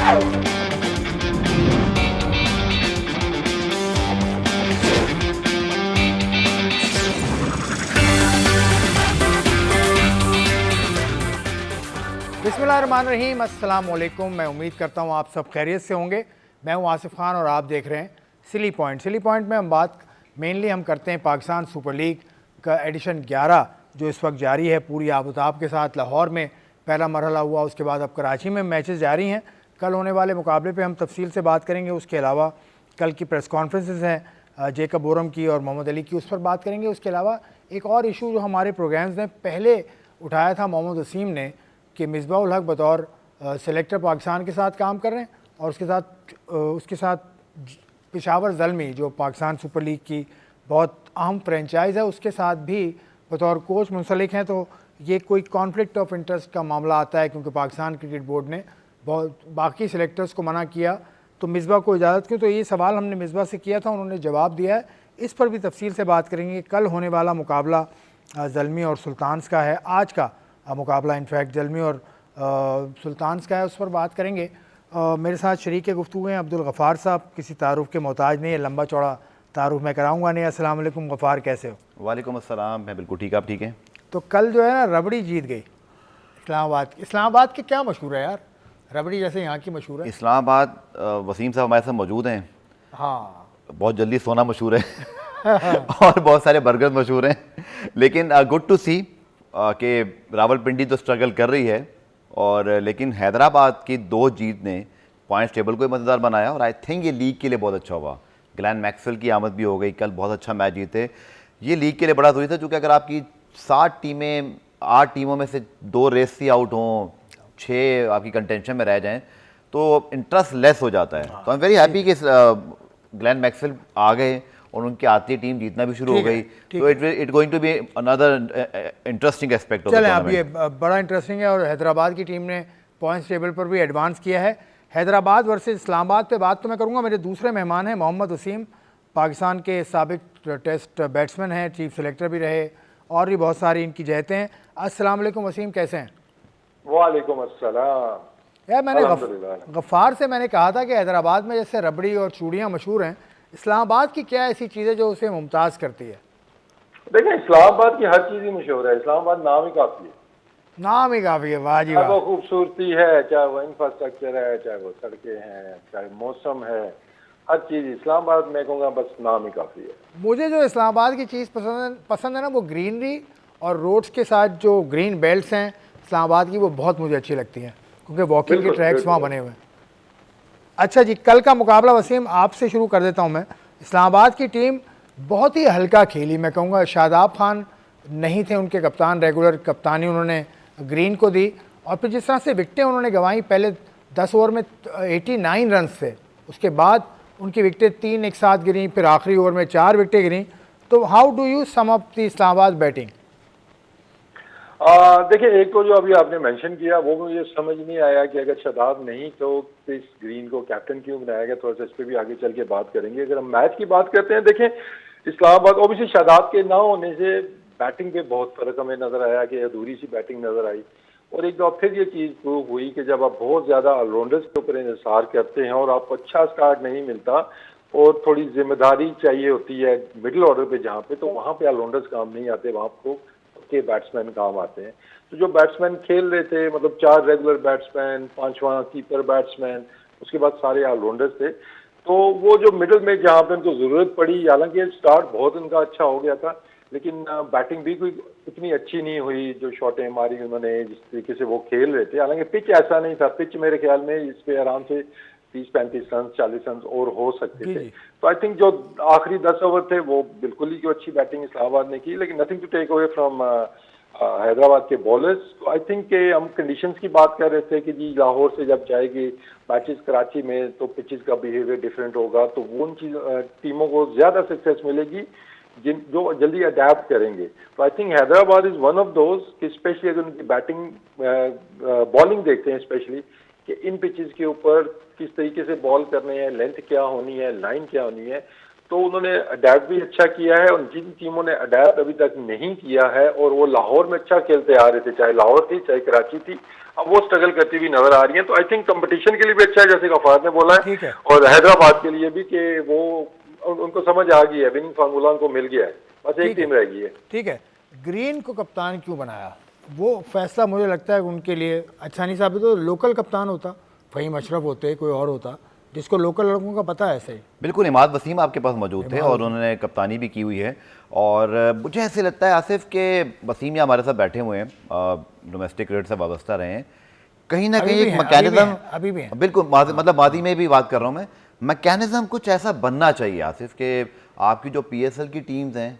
बिस्मिल्लाहिर्रहमानिर्रहीम, अस्सलाम वालेकुम। मैं उम्मीद करता हूँ आप सब खैरियत से होंगे। मैं हूँ आसिफ खान और आप देख रहे हैं सिली पॉइंट। सिली पॉइंट में हम बात मेनली हम करते हैं पाकिस्तान सुपर लीग का एडिशन 11 जो इस वक्त जारी है पूरी आबोताब के साथ। लाहौर में पहला मरहला हुआ, उसके बाद अब कराची में मैचेस जारी हैं। कल होने वाले मुकाबले पे हम तफसील से बात करेंगे। उसके अलावा कल की प्रेस कॉन्फ्रेंसेस हैं जेकब ओरम की और मोहम्मद अली की, उस पर बात करेंगे। उसके अलावा एक और इशू जो हमारे प्रोग्राम्स ने पहले उठाया था मोहम्मद वसीम ने कि मिसबाह उल हक बतौर सेलेक्टर पाकिस्तान के साथ काम कर रहे हैं और उसके साथ पेशावर ज़ल्मी जो पाकिस्तान सुपर लीग की बहुत अहम फ्रेंचाइज़ है उसके साथ भी बतौर कोच मुंसलिक हैं। तो ये कोई कॉन्फ्लिक्ट ऑफ इंटरेस्ट का मामला आता है क्योंकि पाकिस्तान क्रिकेट बोर्ड ने बहुत बाकी सेलेक्टर्स को मना किया तो मिसबाह को इजाज़त क्यों। तो ये सवाल हमने मिसबाह से किया था, उन्होंने जवाब दिया है। इस पर भी तफसील से बात करेंगे। कल होने वाला मुकाबला ज़ल्मी और सुल्तान्स का है। आज का मुकाबला इनफैक्ट ज़ल्मी और सुल्तान्स का है, उस पर बात करेंगे। मेरे साथ शरीक गुफ्तगू हैं अब्दुल गफ़ार साहब, किसी तारुफ़ के मोहताज नहीं है, लंबा चौड़ा तारुफ़ मैं कराऊंगा नहीं। अस्सलाम वालेकुम गफ़ार, कैसे हो? वालेकुम अस्सलाम, मैं बिल्कुल ठीक, आप ठीक हैं? तो कल जो है ना रबड़ी जीत गई इस्लामाबाद के क्या मशहूर है यार, रबड़ी जैसे यहाँ की मशहूर है। इस्लामाबाद वसीम साहब हमारे साथ मौजूद हैं। हाँ, बहुत जल्दी सोना मशहूर है और बहुत सारे बर्गर मशहूर हैं, लेकिन गुड टू सी कि रावलपिंडी तो स्ट्रगल कर रही है और लेकिन हैदराबाद की 2 जीत ने पॉइंट्स टेबल को मज़ेदार बनाया और आई थिंक ये लीग के लिए बहुत अच्छा हुआ। ग्लेन मैक्सवेल की आमद भी हो गई, कल बहुत अच्छा मैच जीते। ये लीग के लिए बड़ा ज़रूरी था क्योंकि अगर आपकी 7 टीमें 8 टीमों में से 2 रेस से आउट हों, 6 आपकी कंटेंशन में रह जाएँ तो इंटरेस्ट लेस हो जाता है। तो आई एम वेरी हैप्पी कि ग्लेन मैक्सवेल आ गए और उनकी आती टीम जीतना भी शुरू हो गई। तो it going to be another interesting aspect of the tournament. अब ये बड़ा इंटरेस्टिंग है और हैदराबाद की टीम ने पॉइंट्स टेबल पर भी एडवांस किया है। हैदराबाद वर्सेस इस्लामाबाद पे बात तो मैं करूंगा। मेरे दूसरे मेहमान हैं मोहम्मद वसीम, पाकिस्तान के साबिक टेस्ट बैट्समैन हैं, चीफ सेलेक्टर भी रहे और भी बहुत सारी इनकी जहतें हैं। अस्सलाम वालेकुम वसीम, कैसे हैं? वालेकुम अस्सलाम। यार मैंने गफ़ार से मैंने कहा था कि हैदराबाद में जैसे रबड़ी और चूड़ियाँ मशहूर हैं, इस्लामाबाद की क्या ऐसी चीज़ है जो उसे मुमताज़ करती है? देखिए, इस्लामाबाद की हर चीज़ ही मशहूर है। इस्लामाबाद नाम ही काफ़ी है, नाम ही काफ़ी है। वाह जी वाह। चाहे वो खूबसूरती है, चाहे वो इंफ्रास्ट्रक्चर है, चाहे वो सड़कें हैं, चाहे मौसम है, हर चीज़ इस्लामाबाद में कहूँगा बस नाम ही काफ़ी है। मुझे जो इस्लामाबाद की चीज़ पसंद है ना, वो ग्रीनरी और रोड्स के साथ जो ग्रीन बेल्ट्स हैं इस्लामाबाद की, वो बहुत मुझे अच्छी लगती हैं क्योंकि वॉकिंग के ट्रैक्स वहाँ बने हुए हैं। अच्छा जी, कल का मुकाबला वसीम आपसे शुरू कर देता हूँ मैं। इस्लामाबाद की टीम बहुत ही हल्का खेली, मैं कहूँगा। शादाब खान नहीं थे उनके कप्तान, रेगुलर कप्तानी उन्होंने ग्रीन को दी और फिर जिस तरह से विकटें उन्होंने गंवाई, पहले 10 ओवर में 89 रन थे, उसके बाद उनकी विकटें 3 एक साथ गिरी, फिर आखिरी ओवर में 4 विकटें गिरी। तो how do you sum up the Islamabad batting? देखिए, एक तो जो अभी आपने मेंशन किया वो मुझे समझ नहीं आया कि अगर शादाब नहीं तो इस ग्रीन को कैप्टन क्यों बनाया गया। थोड़ा सा इस पर भी आगे चल के बात करेंगे। अगर हम मैच की बात करते हैं, देखें इस्लामाबाद ओबियसली शादाब के ना होने से बैटिंग पे बहुत फर्क हमें नजर आया कि अधूरी सी बैटिंग नजर आई और एक बार फिर ये चीज़ प्रूव हुई कि जब आप बहुत ज़्यादा ऑलराउंडर्स के ऊपर इंहिसार करते हैं और आपको अच्छा स्टार्ट नहीं मिलता और थोड़ी जिम्मेदारी चाहिए होती है मिडिल ऑर्डर पे जहाँ पे, तो वहाँ पे ऑलराउंडर्स काम नहीं आते, वहाँ को के बैट्समैन काम आते हैं। तो जो बैट्समैन खेल रहे थे, मतलब 4 रेगुलर बैट्समैन, 5वां कीपर बैट्समैन, उसके बाद सारे ऑलराउंडर्स थे। तो वो जो मिडिल में जहाँ पे उनको ज़रूरत पड़ी, हालांकि स्टार्ट बहुत उनका अच्छा हो गया था लेकिन बैटिंग भी कोई इतनी अच्छी नहीं हुई। जो शॉटें मारी उन्होंने, जिस तरीके से वो खेल रहे थे, हालांकि पिच ऐसा नहीं था। पिच मेरे ख्याल में इस पे आराम से 30-35 रन 40 रन और हो सकते थे। तो आई थिंक जो आखिरी 10 ओवर थे वो बिल्कुल ही जो अच्छी बैटिंग इस्लामाबाद ने की, लेकिन nothing to take away from Hyderabad के बॉलर्स। तो आई थिंक के हम कंडीशंस की बात कर रहे थे कि जी लाहौर से जब जाएगी मैचेस कराची में तो पिचेस का बिहेवियर डिफरेंट होगा, तो वो उन टीमों को ज़्यादा सक्सेस मिलेगी जिन जो जल्दी अडेप्ट करेंगे। तो I think Hyderabad is one of those कि स्पेशली अगर उनकी बैटिंग बॉलिंग देखते हैं, स्पेशली कि इन पिचेस के ऊपर किस तरीके से बॉल करने हैं, लेंथ क्या होनी है, लाइन क्या होनी है, तो उन्होंने अडेप्ट भी अच्छा किया है, और जिन टीमों ने अडेप्ट अभी तक नहीं किया है और वो लाहौर में अच्छा खेलते आ रहे थे, चाहे लाहौर थी चाहे कराची थी, अब वो स्ट्रगल करती हुई नजर आ रही है। तो आई थिंक कंपटीशन के लिए भी अच्छा है, जैसे गफार ने बोला ठीक है, है। और हैदराबाद के लिए भी कि वो उनको समझ आ गई है, विनिंग फार्मूला उनको मिल गया है, बस एक टीम रह गई है। ठीक है, ग्रीन को कप्तान क्यों बनाया? वो फैसला मुझे लगता है उनके लिए अच्छा नहीं साबित हो। लोकल कप्तान होता, फ़हीम अशरफ होते, कोई और होता जिसको लोकल लड़कों का पता है। ऐसे ही बिल्कुल इमाद वसीम आपके पास मौजूद थे और उन्होंने कप्तानी भी की हुई है। और मुझे ऐसे लगता है आसिफ के वसीम यहाँ हमारे साथ बैठे हुए हैं, डोमेस्टिक क्रिकेट से वाबस्ता रहे हैं, कहीं ना कहीं एक मैकेनिज्म अभी भी है। बिल्कुल मतलब मादी में भी बात कर रहा हूँ मैं, मैकेनिज्म कुछ ऐसा बनना चाहिए आसिफ कि आपकी जो PSL की टीम्स हैं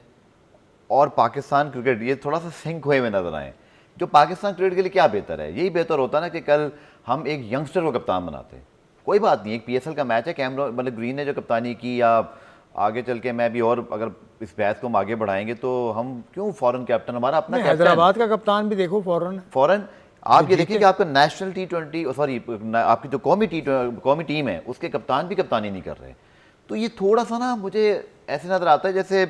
और पाकिस्तान क्रिकेट ये थोड़ा सा सिंक हुए हुए नजर आए। जो पाकिस्तान क्रिकेट के लिए क्या बेहतर है, यही बेहतर होता ना कि कल हम एक यंगस्टर को कप्तान बनाते। कोई बात नहीं, एक PSL का मैच है, कैमरा मतलब ग्रीन ने जो कप्तानी की, या आगे चल के मैं भी, और अगर इस बहस को हम आगे बढ़ाएंगे तो हम क्यों फॉरेन कैप्टन, हमारा अपना हैदराबाद का कप्तान भी देखो फॉरेन आप ये देखिए कि आपका नेशनल T20 सॉरी आपकी जो कौमी टीम है उसके कप्तान भी कप्तानी नहीं कर रहे। तो ये थोड़ा सा ना मुझे ऐसे नज़र आता है जैसे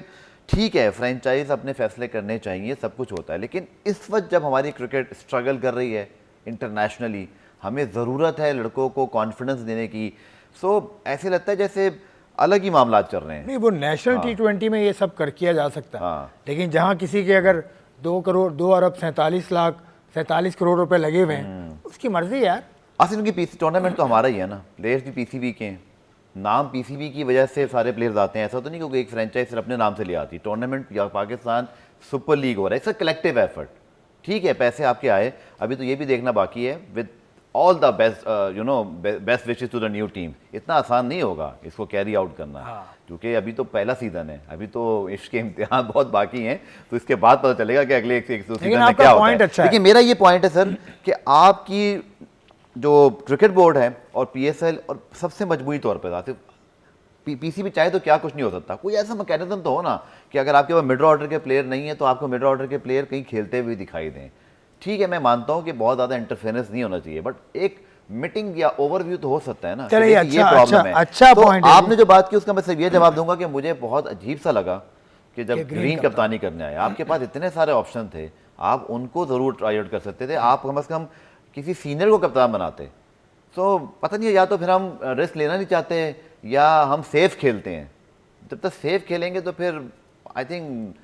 ठीक है फ्रेंचाइज अपने फैसले करने चाहिए, सब कुछ होता है, लेकिन इस वक्त जब हमारी क्रिकेट स्ट्रगल कर रही है इंटरनेशनली, हमें ज़रूरत है लड़कों को कॉन्फिडेंस देने की। सो ऐसे लगता है जैसे अलग ही मामला चल रहे हैं। नहीं, वो नेशनल T20 में ये सब कर किया जा सकता है, लेकिन जहाँ किसी के अगर 2 अरब 47 करोड़ रुपए लगे हुए हैं, उसकी मर्जी यार। असल उनकी टूर्नामेंट तो हमारा ही है ना, प्लेयर्स भी PCB के हैं, नाम PCB की वजह से सारे प्लेयर्स आते हैं। ऐसा तो नहीं क्योंकि एक फ्रेंचाइज सिर्फ अपने नाम से ले आती। टूर्नामेंट या पाकिस्तान सुपर लीग हो रहा है, इट्स अ कलेक्टिव एफर्ट। ठीक है पैसे आपके आए, अभी तो ये भी देखना बाकी है with all the best best wishes to the new team. इतना आसान नहीं होगा इसको कैरी आउट करना, क्योंकि अभी तो पहला सीजन है, अभी तो इसके इम्तिहान बहुत बाकी हैं, तो इसके बाद पता चलेगा कि अगले एक सीजन में क्या होता है। अच्छा लेकिन मेरा ये पॉइंट है सर कि आपकी जो क्रिकेट बोर्ड है और PSL और सबसे मजबूरी तौर पर आते PCB चाहे तो क्या कुछ नहीं हो सकता, कोई ऐसा मैकेनिज्म तो हो ना कि अगर आपके पास मिडल ऑर्डर के प्लेयर नहीं है तो आपको मिडल ऑर्डर के प्लेयर कहीं खेलते हुए दिखाई दें। ठीक है मैं मानता हूं कि बहुत ज़्यादा इंटरफेरेंस नहीं होना चाहिए, बट एक मीटिंग या ओवरव्यू तो हो सकता है ना। चलिए, ये प्रॉब्लम है। अच्छा तो पॉइंट है। आपने जो बात की उसका मैं सिर्फ ये जवाब दूंगा कि मुझे बहुत अजीब सा लगा कि जब ग्रीन कप्तानी करने आए, आपके पास इतने सारे ऑप्शन थे, आप उनको ज़रूर ट्राई आउट कर सकते थे, आप कम से कम किसी सीनियर को कप्तान बनाते। तो पता नहीं, या तो फिर हम रिस्क लेना नहीं चाहते या हम सेफ खेलते हैं। जब तक सेफ खेलेंगे तो फिर I think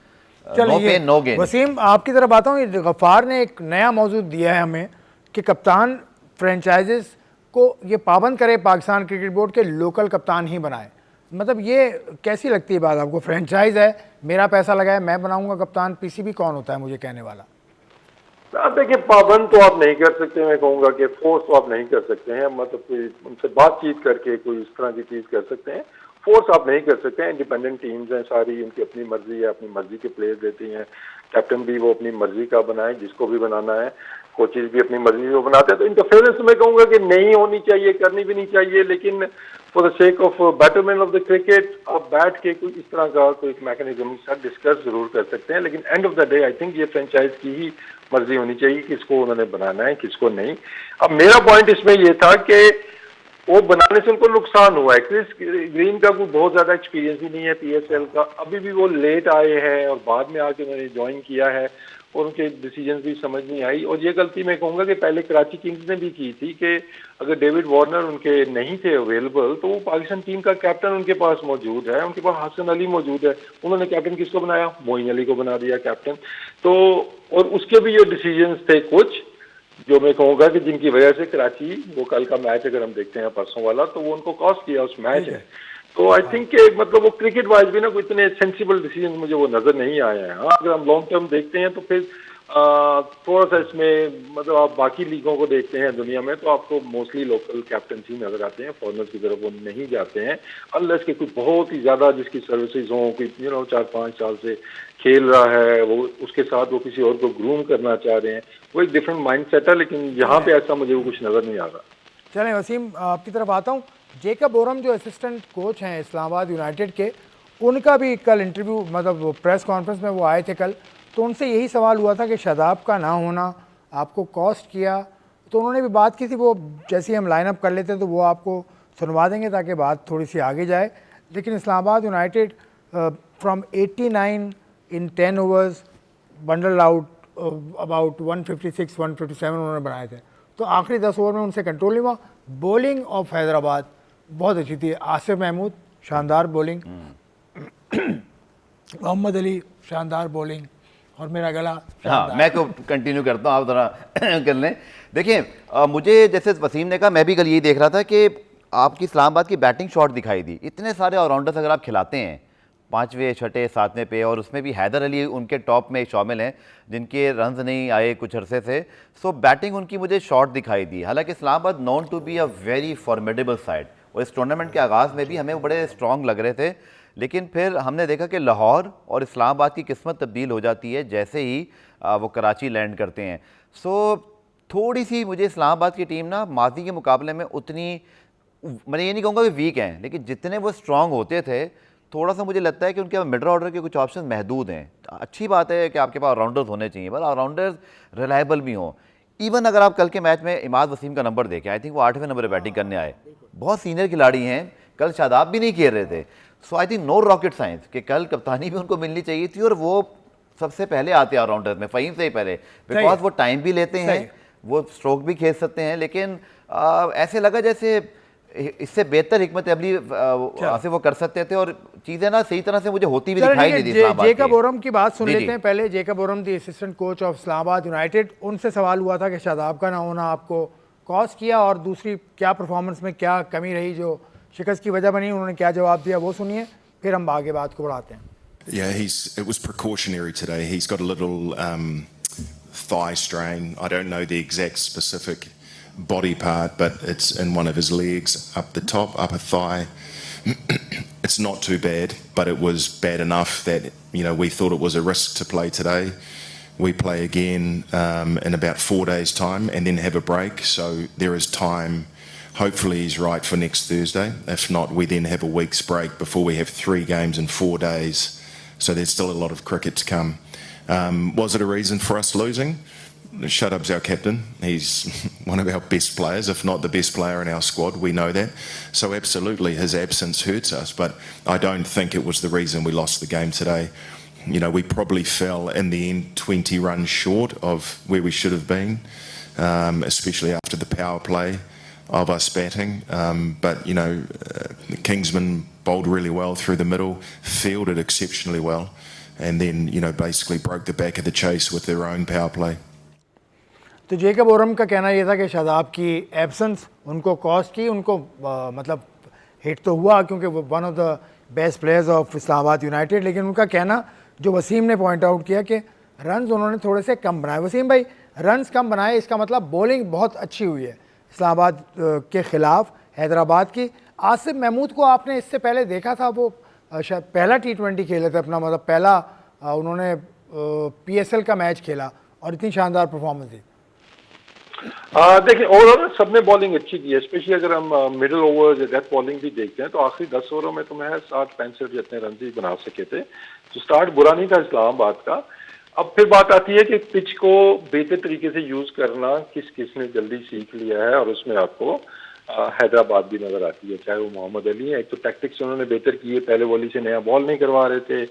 no pain no gain. Wasim आपकी तरफ आता हूँ, गफ्फार ने एक नया मौजूद दिया है हमें कि कप्तान फ्रेंचाइजेस को ये पाबंद करे पाकिस्तान क्रिकेट बोर्ड के लोकल कप्तान ही बनाए। मतलब ये कैसी लगती है बात आपको? फ्रेंचाइज है, मेरा पैसा लगा है, मैं बनाऊंगा कप्तान, PCB कौन होता है मुझे कहने वाला? देखिए पाबंद तो आप नहीं कर सकते, मैं कहूँगा कि फोर्स तो आप नहीं कर सकते हैं, मतलब कोई उनसे बातचीत करके कोई इस तरह की चीज़ कर सकते हैं, फोर्स आप नहीं कर सकते हैं। इंडिपेंडेंट टीम्स हैं सारी, उनकी अपनी मर्जी है, अपनी मर्जी के प्लेयर देती हैं, कैप्टन भी वो अपनी मर्जी का बनाए जिसको भी बनाना है, कोचेज भी अपनी मर्जी से बनाते हैं। तो इंटरफेरेंस मैं कहूँगा कि नहीं होनी चाहिए, करनी भी नहीं चाहिए, लेकिन for the sake of betterment of the cricket आप बैठ के कोई इस तरह का कोई मैकेनिज्म साथ डिस्कस जरूर कर सकते हैं, लेकिन end of the day I think ये फ्रेंचाइज की ही मर्जी होनी चाहिए किसको उन्होंने बनाना है किसको नहीं। अब मेरा पॉइंट इसमें ये था कि वो बनाने से उनको नुकसान हुआ है। क्रिस ग्रीन का कोई बहुत ज्यादा एक्सपीरियंस भी नहीं है PSL का, अभी भी वो लेट आए हैं और बाद में आके उन्होंने ज्वाइन किया है और उनके डिसीजन भी समझ नहीं आई। और ये गलती मैं कहूँगा कि पहले कराची किंग्स ने भी की थी कि अगर डेविड वार्नर उनके नहीं थे अवेलेबल तो वो पाकिस्तान टीम का कैप्टन उनके पास मौजूद है, उनके पास हसन अली मौजूद है, उन्होंने कैप्टन किसको बनाया? मोइन अली को बना दिया कैप्टन। तो और उसके भी ये डिसीजंस थे कुछ जो मैं कहूँगा कि जिनकी वजह से कराची वो कल का मैच अगर हम देखते हैं परसों वाला तो वो उनको कॉस्ट किया उस मैच है। तो आई थिंक कि मतलब वो क्रिकेट वाइज भी ना कोई इतने सेंसिबल डिसीजन मुझे वो नजर नहीं आए हैं। हाँ अगर हम लॉन्ग टर्म देखते हैं तो फिर थोड़ा सा इसमें मतलब आप बाकी लीगों को देखते हैं दुनिया में तो आपको मोस्टली लोकल कैप्टनसी नजर आते हैं, फॉरनर्स की तरफ वो नहीं जाते हैं अनलेस कि कोई बहुत ही ज्यादा जिसकी सर्विसेज हों, कोई 4-5 साल से खेल रहा है वो, उसके साथ वो किसी और को ग्रूम करना चाह रहे हैं, वो एक डिफरेंट माइंड सेट है। लेकिन यहाँ पे ऐसा मुझे वो कुछ नजर नहीं आ रहा। चलें वसीम आपकी तरफ आता हूँ। जेकब ओरम जो असिस्टेंट कोच हैं इस्लामाबाद यूनाइटेड के, उनका भी कल इंटरव्यू मतलब प्रेस कॉन्फ्रेंस में वो आए थे कल, तो उनसे यही सवाल हुआ था कि शादाब का ना होना आपको कॉस्ट किया। तो उन्होंने भी बात की थी, वो जैसे ही हम लाइन अप कर लेते हैं तो वो आपको सुनवा देंगे ताकि बात थोड़ी सी आगे जाए। लेकिन Islamabad United from 89 in 10 overs bundle out about 156 157 उन्होंने बनाए थे, तो आखिरी 10 ओवर में उनसे कंट्रोल नहीं हुआ। बॉलिंग ऑफ हैदराबाद बहुत अच्छी थी, आसिफ महमूद शानदार बॉलिंग, मोहम्मद अली शानदार बॉलिंग, और मेरा गला हाँ, मैं को कंटिन्यू करता हूँ, आप ज़रा कर लें। देखिए मुझे जैसे वसीम ने कहा, मैं भी कल यही देख रहा था कि आपकी इस्लामाबाद की बैटिंग शॉट दिखाई दी। इतने सारे ऑलराउंडर्स अगर आप खिलाते हैं 5वें 6ठे 7वें पे, और उसमें भी हैदर अली उनके टॉप में शामिल हैं जिनके रन्स नहीं आए कुछ अरसे से, सो बैटिंग उनकी मुझे शॉट दिखाई दी। हालांकि Islamabad known to be a very formidable side, और इस टूर्नामेंट के आगाज़ में भी हमें बड़े स्ट्रॉन्ग लग रहे थे, लेकिन फिर हमने देखा कि लाहौर और इस्लामाबाद की किस्मत तब्दील हो जाती है जैसे ही वो कराची लैंड करते हैं। सो थोड़ी सी मुझे इस्लामाबाद की टीम ना माजी के मुकाबले में उतनी, मैं ये नहीं कहूँगा कि वीक हैं, लेकिन जितने वो स्ट्रॉन्ग होते थे, थोड़ा सा मुझे लगता है कि उनके मिडल ऑर्डर के कुछ ऑप्शन महदूद हैं। अच्छी बात है कि आपके पास ऑलराउंडर्स होने चाहिए, पर ऑलराउंडर्स रिलायबल भी हों। इवन अगर आप कल के मैच में इमाद वसीम का नंबर देखें, आई थिंक वो 8वें नंबर पर बैटिंग करने आए, बहुत सीनियर खिलाड़ी हैं, कल शादाब भी नहीं खेल रहे थे। So I think no rocket science कि कल कप्तानी भी उनको मिलनी चाहिए थी, और वो सबसे पहले आते हैं ऑलराउंडर्स में, फ़हीम से ही पहले, बिकॉज वो टाइम भी लेते हैं, वो स्ट्रोक भी खेल सकते हैं। लेकिन ऐसे लगा जैसे इससे बेहतर हिकमत अमली आसिफ वो कर सकते थे, और चीज़ें ना सही तरह से मुझे होती भी दिखाई नहीं दी। जेकब ओरम की बात सुन लेते हैं पहले। Jacob Oram the assistant coach of Islamabad United, उनसे सवाल हुआ था कि शादाब का ना होना आपको कॉज किया, और दूसरी क्या परफॉर्मेंस में क्या कमी रही जो शिकस्त की वजह बनी, उन्होंने क्या जवाब दिया वो सुनिए, फिर हम आगे बात को बढ़ाते हैं। Yeah, it was precautionary today. He's got a little thigh strain. I don't know the exact specific body part, but it's in one of his legs, up the top, upper thigh. It's not too bad, but it was bad enough that, you know, we thought it was a risk to play today. We play again in about 4 days' time and then have a break, so there is time. Hopefully he's right for next Thursday. If not, we then have a week's break before we have 3 games in 4 days. So there's still a lot of cricket to come. Was it a reason for us losing? Shadab's our captain. He's one of our best players, if not the best player in our squad. We know that. So absolutely his absence hurts us, but I don't think it was the reason we lost the game today. You know, we probably fell in the end 20 runs short of where we should have been, especially after the power play of us batting, but you know, Kingsman bowled really well through the middle, fielded exceptionally well, and then, you know, basically broke the back of the chase with their own power play. तो Jacob Oram का कहना ये था कि शादाब की absence उनको cost की, उनको मतलब हिट तो हुआ क्योंकि वो one of the best players of Islamabad United, लेकिन उनका कहना जो वसीम ने पॉइंट आउट किया कि रन्स उन्होंने थोड़े से कम बनाए। वसीम भाई, रन्स कम बनाए इसका मतलब बॉलिंग बहुत अच्छी हुई है इस्लामाबाद के ख़िलाफ़ हैदराबाद की। आसिफ महमूद को आपने इससे पहले देखा था, वो शायद पहला T20 खेले थे अपना, मतलब पहला उन्होंने PSL का मैच खेला और इतनी शानदार परफॉर्मेंस दी। देखिए ओवरऑल सबने बॉलिंग अच्छी की है, स्पेशली अगर हम मिडिल ओवर या डेथ बॉलिंग भी देखते हैं तो आखिरी 10 ओवरों में तो महज 60-65 जितने रन ही बना सके थे। तो स्टार्ट बुरा नहीं था इस्लामाबाद का। अब फिर बात आती है कि पिच को बेहतर तरीके से यूज करना किस किसने जल्दी सीख लिया है, और उसमें आपको हैदराबाद भी नजर आती है, चाहे वो मोहम्मद अली है। एक तो टैक्टिक्स उन्होंने बेहतर की है, पहले वॉली से नया बॉल नहीं करवा रहे थे,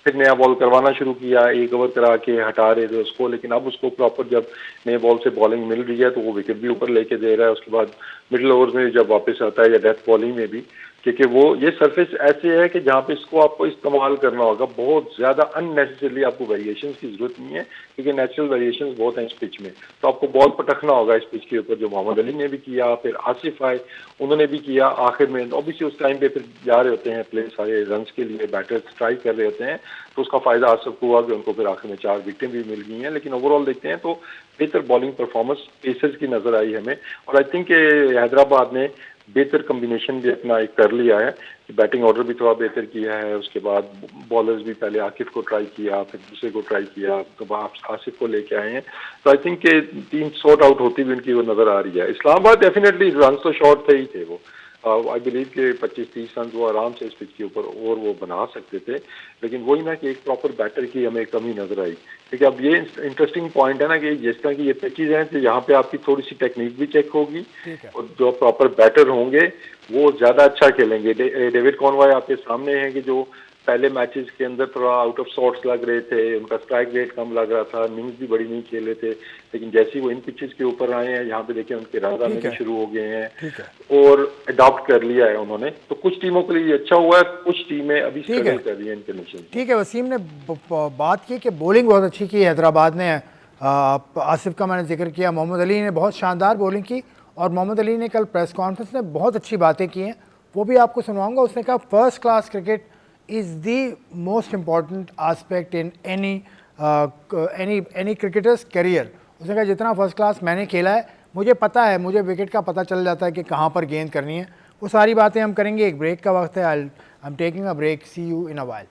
फिर नया बॉल करवाना शुरू किया, एक ओवर करा के हटा रहे थे उसको, लेकिन अब उसको प्रॉपर जब नए बॉल से बॉलिंग मिल रही है तो वो विकेट भी ऊपर लेके दे रहा है। उसके बाद मिडिल ओवर्स में जब वापस आता है या डेथ बॉलिंग में भी, क्योंकि वो ये सरफेस ऐसे है कि जहाँ पे इसको आपको इस्तेमाल करना होगा, बहुत ज़्यादा अननेसेसरली आपको वेरिएशंस की जरूरत नहीं है, क्योंकि नेचुरल वेरिएशंस बहुत हैं इस पिच में। तो आपको बॉल पटकना होगा इस पिच के ऊपर, जो मोहम्मद अली ने भी किया, फिर आसिफ आए उन्होंने भी किया आखिर में। ऑब्वियसली उस टाइम पे फिर जा रहे होते हैं प्लेयर सारे रन्स के लिए, बैटर्स ट्राई कर रहे होते हैं, तो उसका फ़ायदा आसिफ को हुआ कि उनको फिर आखिर में 4 विकेटें भी मिल गई हैं। लेकिन ओवरऑल देखते हैं तो बेहतर बॉलिंग परफॉर्मेंस पेसर्स की नज़र आई हमें, और आई थिंक हैदराबाद ने बेहतर कम्बिनेशन भी अपना एक कर लिया है, बैटिंग ऑर्डर भी थोड़ा बेहतर किया है। उसके बाद बॉलर्स भी पहले आकिफ को ट्राई किया, फिर दूसरे को ट्राई किया, तो आसिफ को लेके आए हैं। तो I think team sort out होती भी उनकी वो नज़र आ रही है। इस्लामाबाद डेफिनेटली रन तो शॉर्ट थे ही थे वो, आई बिलीव कि 25-30 रन वो आराम से इस पिच के ऊपर और वो बना सकते थे, लेकिन वही ना कि एक प्रॉपर बैटर की हमें कमी नजर आई। ठीक है, अब ये इंटरेस्टिंग पॉइंट है ना कि जिस तरह की ये पिचेज हैं तो यहाँ पे आपकी थोड़ी सी टेक्निक भी चेक होगी और जो प्रॉपर बैटर होंगे वो ज्यादा अच्छा खेलेंगे। डेविड कॉनवॉय आपके सामने है कि जो पहले मैचेस के अंदर थोड़ा आउट ऑफ सॉर्ट्स लग रहे थे, उनका स्ट्राइक रेट कम लग रहा था, इनिंग्स भी बड़ी नहीं खेल रहे थे, लेकिन जैसे ही वो इन पिचेस के ऊपर आए हैं यहाँ पे देखें उनके रन आने भी शुरू हो गए हैं और अडॉप्ट कर लिया है उन्होंने। तो कुछ टीमों के लिए अच्छा हुआ है, कुछ टीमें अभी स्ट्रगल कर रही हैं इन कंडीशन। ठीक है, वसीम ने बात की कि बॉलिंग बहुत अच्छी की हैदराबाद ने। आसिफ का मैंने जिक्र किया, मोहम्मद अली ने बहुत शानदार बॉलिंग की और मोहम्मद अली ने कल प्रेस कॉन्फ्रेंस में बहुत अच्छी बातें की हैं, वो भी आपको सुनवाऊंगा। उसने कहा first class cricket is the most important aspect in any cricketer's career। उसने कहा जितना फर्स्ट क्लास मैंने खेला है मुझे पता है, मुझे विकेट का पता चल जाता है कि कहाँ पर गेंद करनी है। वो सारी बातें हम करेंगे। एक ब्रेक का वक्त है। I am taking a break, see you in a while.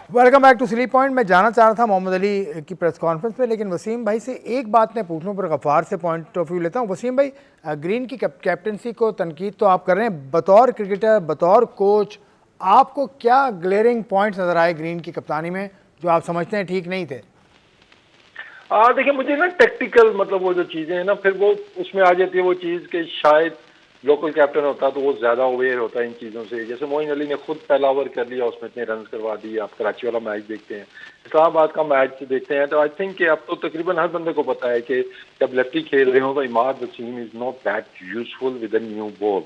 Welcome back to sleep point. मैं जाना चाह रहा था मोहम्मद अली की प्रेस कॉन्फ्रेंस पे, लेकिन वसीम भाई से एक बात मैं पूछ लूँ, पर गफ़ार से पॉइंट ऑफ व्यू लेता हूँ। वसीम भाई, ग्रीन की कैप्टनसी को तनकीद तो आप कर रहे हैं, बतौर क्रिकेटर, बतौर कोच, आपको क्या ग्लेयरिंग पॉइंट्स नज़र आए ग्रीन की कप्तानी में जो आप समझते हैं ठीक नहीं थे? देखिए, मुझे ना टेक्टिकल मतलब वो जो चीज़ें हैं ना, फिर वो उसमें आ जाती है वो चीज़ कि शायद लोकल कैप्टन होता तो वो ज्यादा अवेयर होता है इन चीजों से। जैसे मोइन अली ने खुद पहला ओवर कर लिया, उसमें इतने रन करवा दिए। आप कराची वाला मैच देखते हैं, इस्लामाबाद का मैच देखते हैं, तो आई थिंक कि अब तो तकरीबन हर बंदे को पता है कि जब लेफ्टी खेल रहे हो तो Imad Wasim is not that useful with a new ball.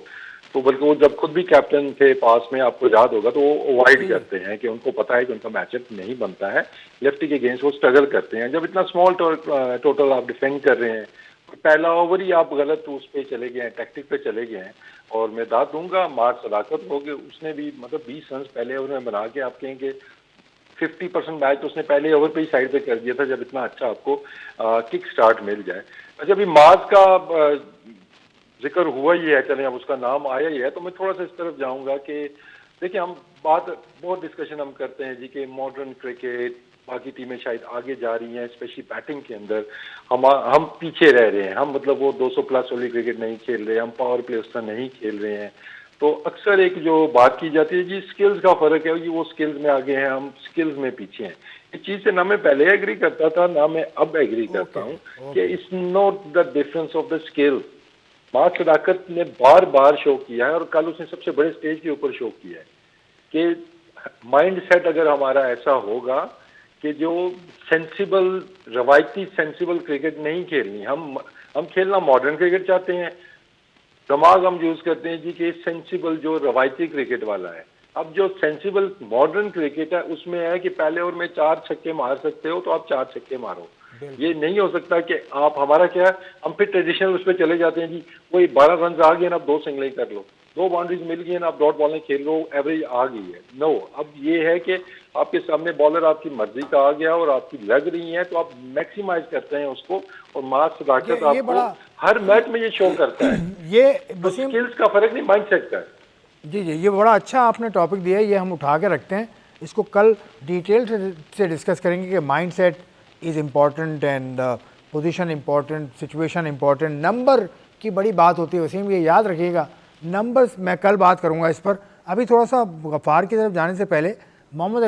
तो बल्कि वो जब खुद भी कैप्टन थे पास में, आपको याद होगा, तो वो अवॉइड करते हैं कि उनको पता है कि उनका मैचअप नहीं बनता है लेफ्टी के अगेंस्ट, वो स्ट्रगल करते हैं। जब इतना स्मॉल टोटल आप डिफेंड कर रहे हैं, पहला ओवर ही आप गलत उस पे चले गए हैं, टैक्टिक पे चले गए हैं। और मैं दाद दूंगा मार्च सदाकत हो गए, उसने भी मतलब 20 रन पहले ओवर में बना के आप कहेंगे 50% मैच उसने पहले ओवर पे ही साइड पे कर दिया था, जब इतना अच्छा आपको किक स्टार्ट मिल जाए। अच्छा, अभी मार्च का जिक्र हुआ ही है, चले अब उसका नाम आया ही है, तो मैं थोड़ा सा इस तरफ जाऊंगा कि देखिए, हम बहुत डिस्कशन हम करते हैं जी कि मॉडर्न क्रिकेट, बाकी टीमें शायद आगे जा रही हैं, स्पेशली बैटिंग के अंदर हम पीछे रह रहे हैं। हम मतलब वो 200 प्लस वाली क्रिकेट नहीं खेल रहे, हम पावर प्ले उस तरह नहीं खेल रहे हैं। तो अक्सर एक जो बात की जाती है जी, स्किल्स का फर्क है जी, वो स्किल्स में आगे हैं, हम स्किल्स में पीछे हैं। इस चीज से ना मैं पहले एग्री करता था, ना मैं अब एग्री करता हूँ कि it's not the difference of the skill. Mark Sadaqat ने बार बार शो किया है, और कल उसने सबसे बड़े स्टेज के ऊपर शो किया है कि माइंड सेट अगर हमारा ऐसा होगा कि जो सेंसिबल, रवायती सेंसिबल क्रिकेट नहीं खेलनी, हम खेलना मॉडर्न क्रिकेट चाहते हैं, दिमाग हम यूज करते हैं जी कि सेंसिबल जो रवायती क्रिकेट वाला है। अब जो सेंसिबल मॉडर्न क्रिकेट है उसमें है कि पहले ओवर में 4 छक्के मार सकते हो तो आप 4 छक्के मारो। ये नहीं हो सकता कि आप, हमारा क्या है, हम फिर ट्रेडिशनल उस पर चले जाते हैं जी, वही 12 रन आ गए ना, आप 2 सिंगल कर लो, 2 बाउंड्रीज मिल गई ना, आप डॉट बॉलिंग खेल लो, एवरेज आ गई है। नो, अब ये है कि आपके सामने बॉलर आपकी मर्जी का आ गया और आपकी लग रही है, तो आप मैक्सिमाइज करते हैं उसको। और मार्क सदाकत आपको हर मैच में ये शो करता है। ये तो स्किल्स का फर्क नहीं, माइंडसेट का है। जी, ये बड़ा अच्छा आपने टॉपिक दिया है, ये हम उठा के रखते हैं, इसको कल डिटेल से डिस्कस करेंगे कि mindset is important and position important, situation important. Number की बड़ी बात होती है वसीम, ये याद रखिएगा, नंबर्स मैं कल बात करूंगा इस पर। अभी थोड़ा सा गफ़ार की तरफ जाने से पहले, मोहम्मद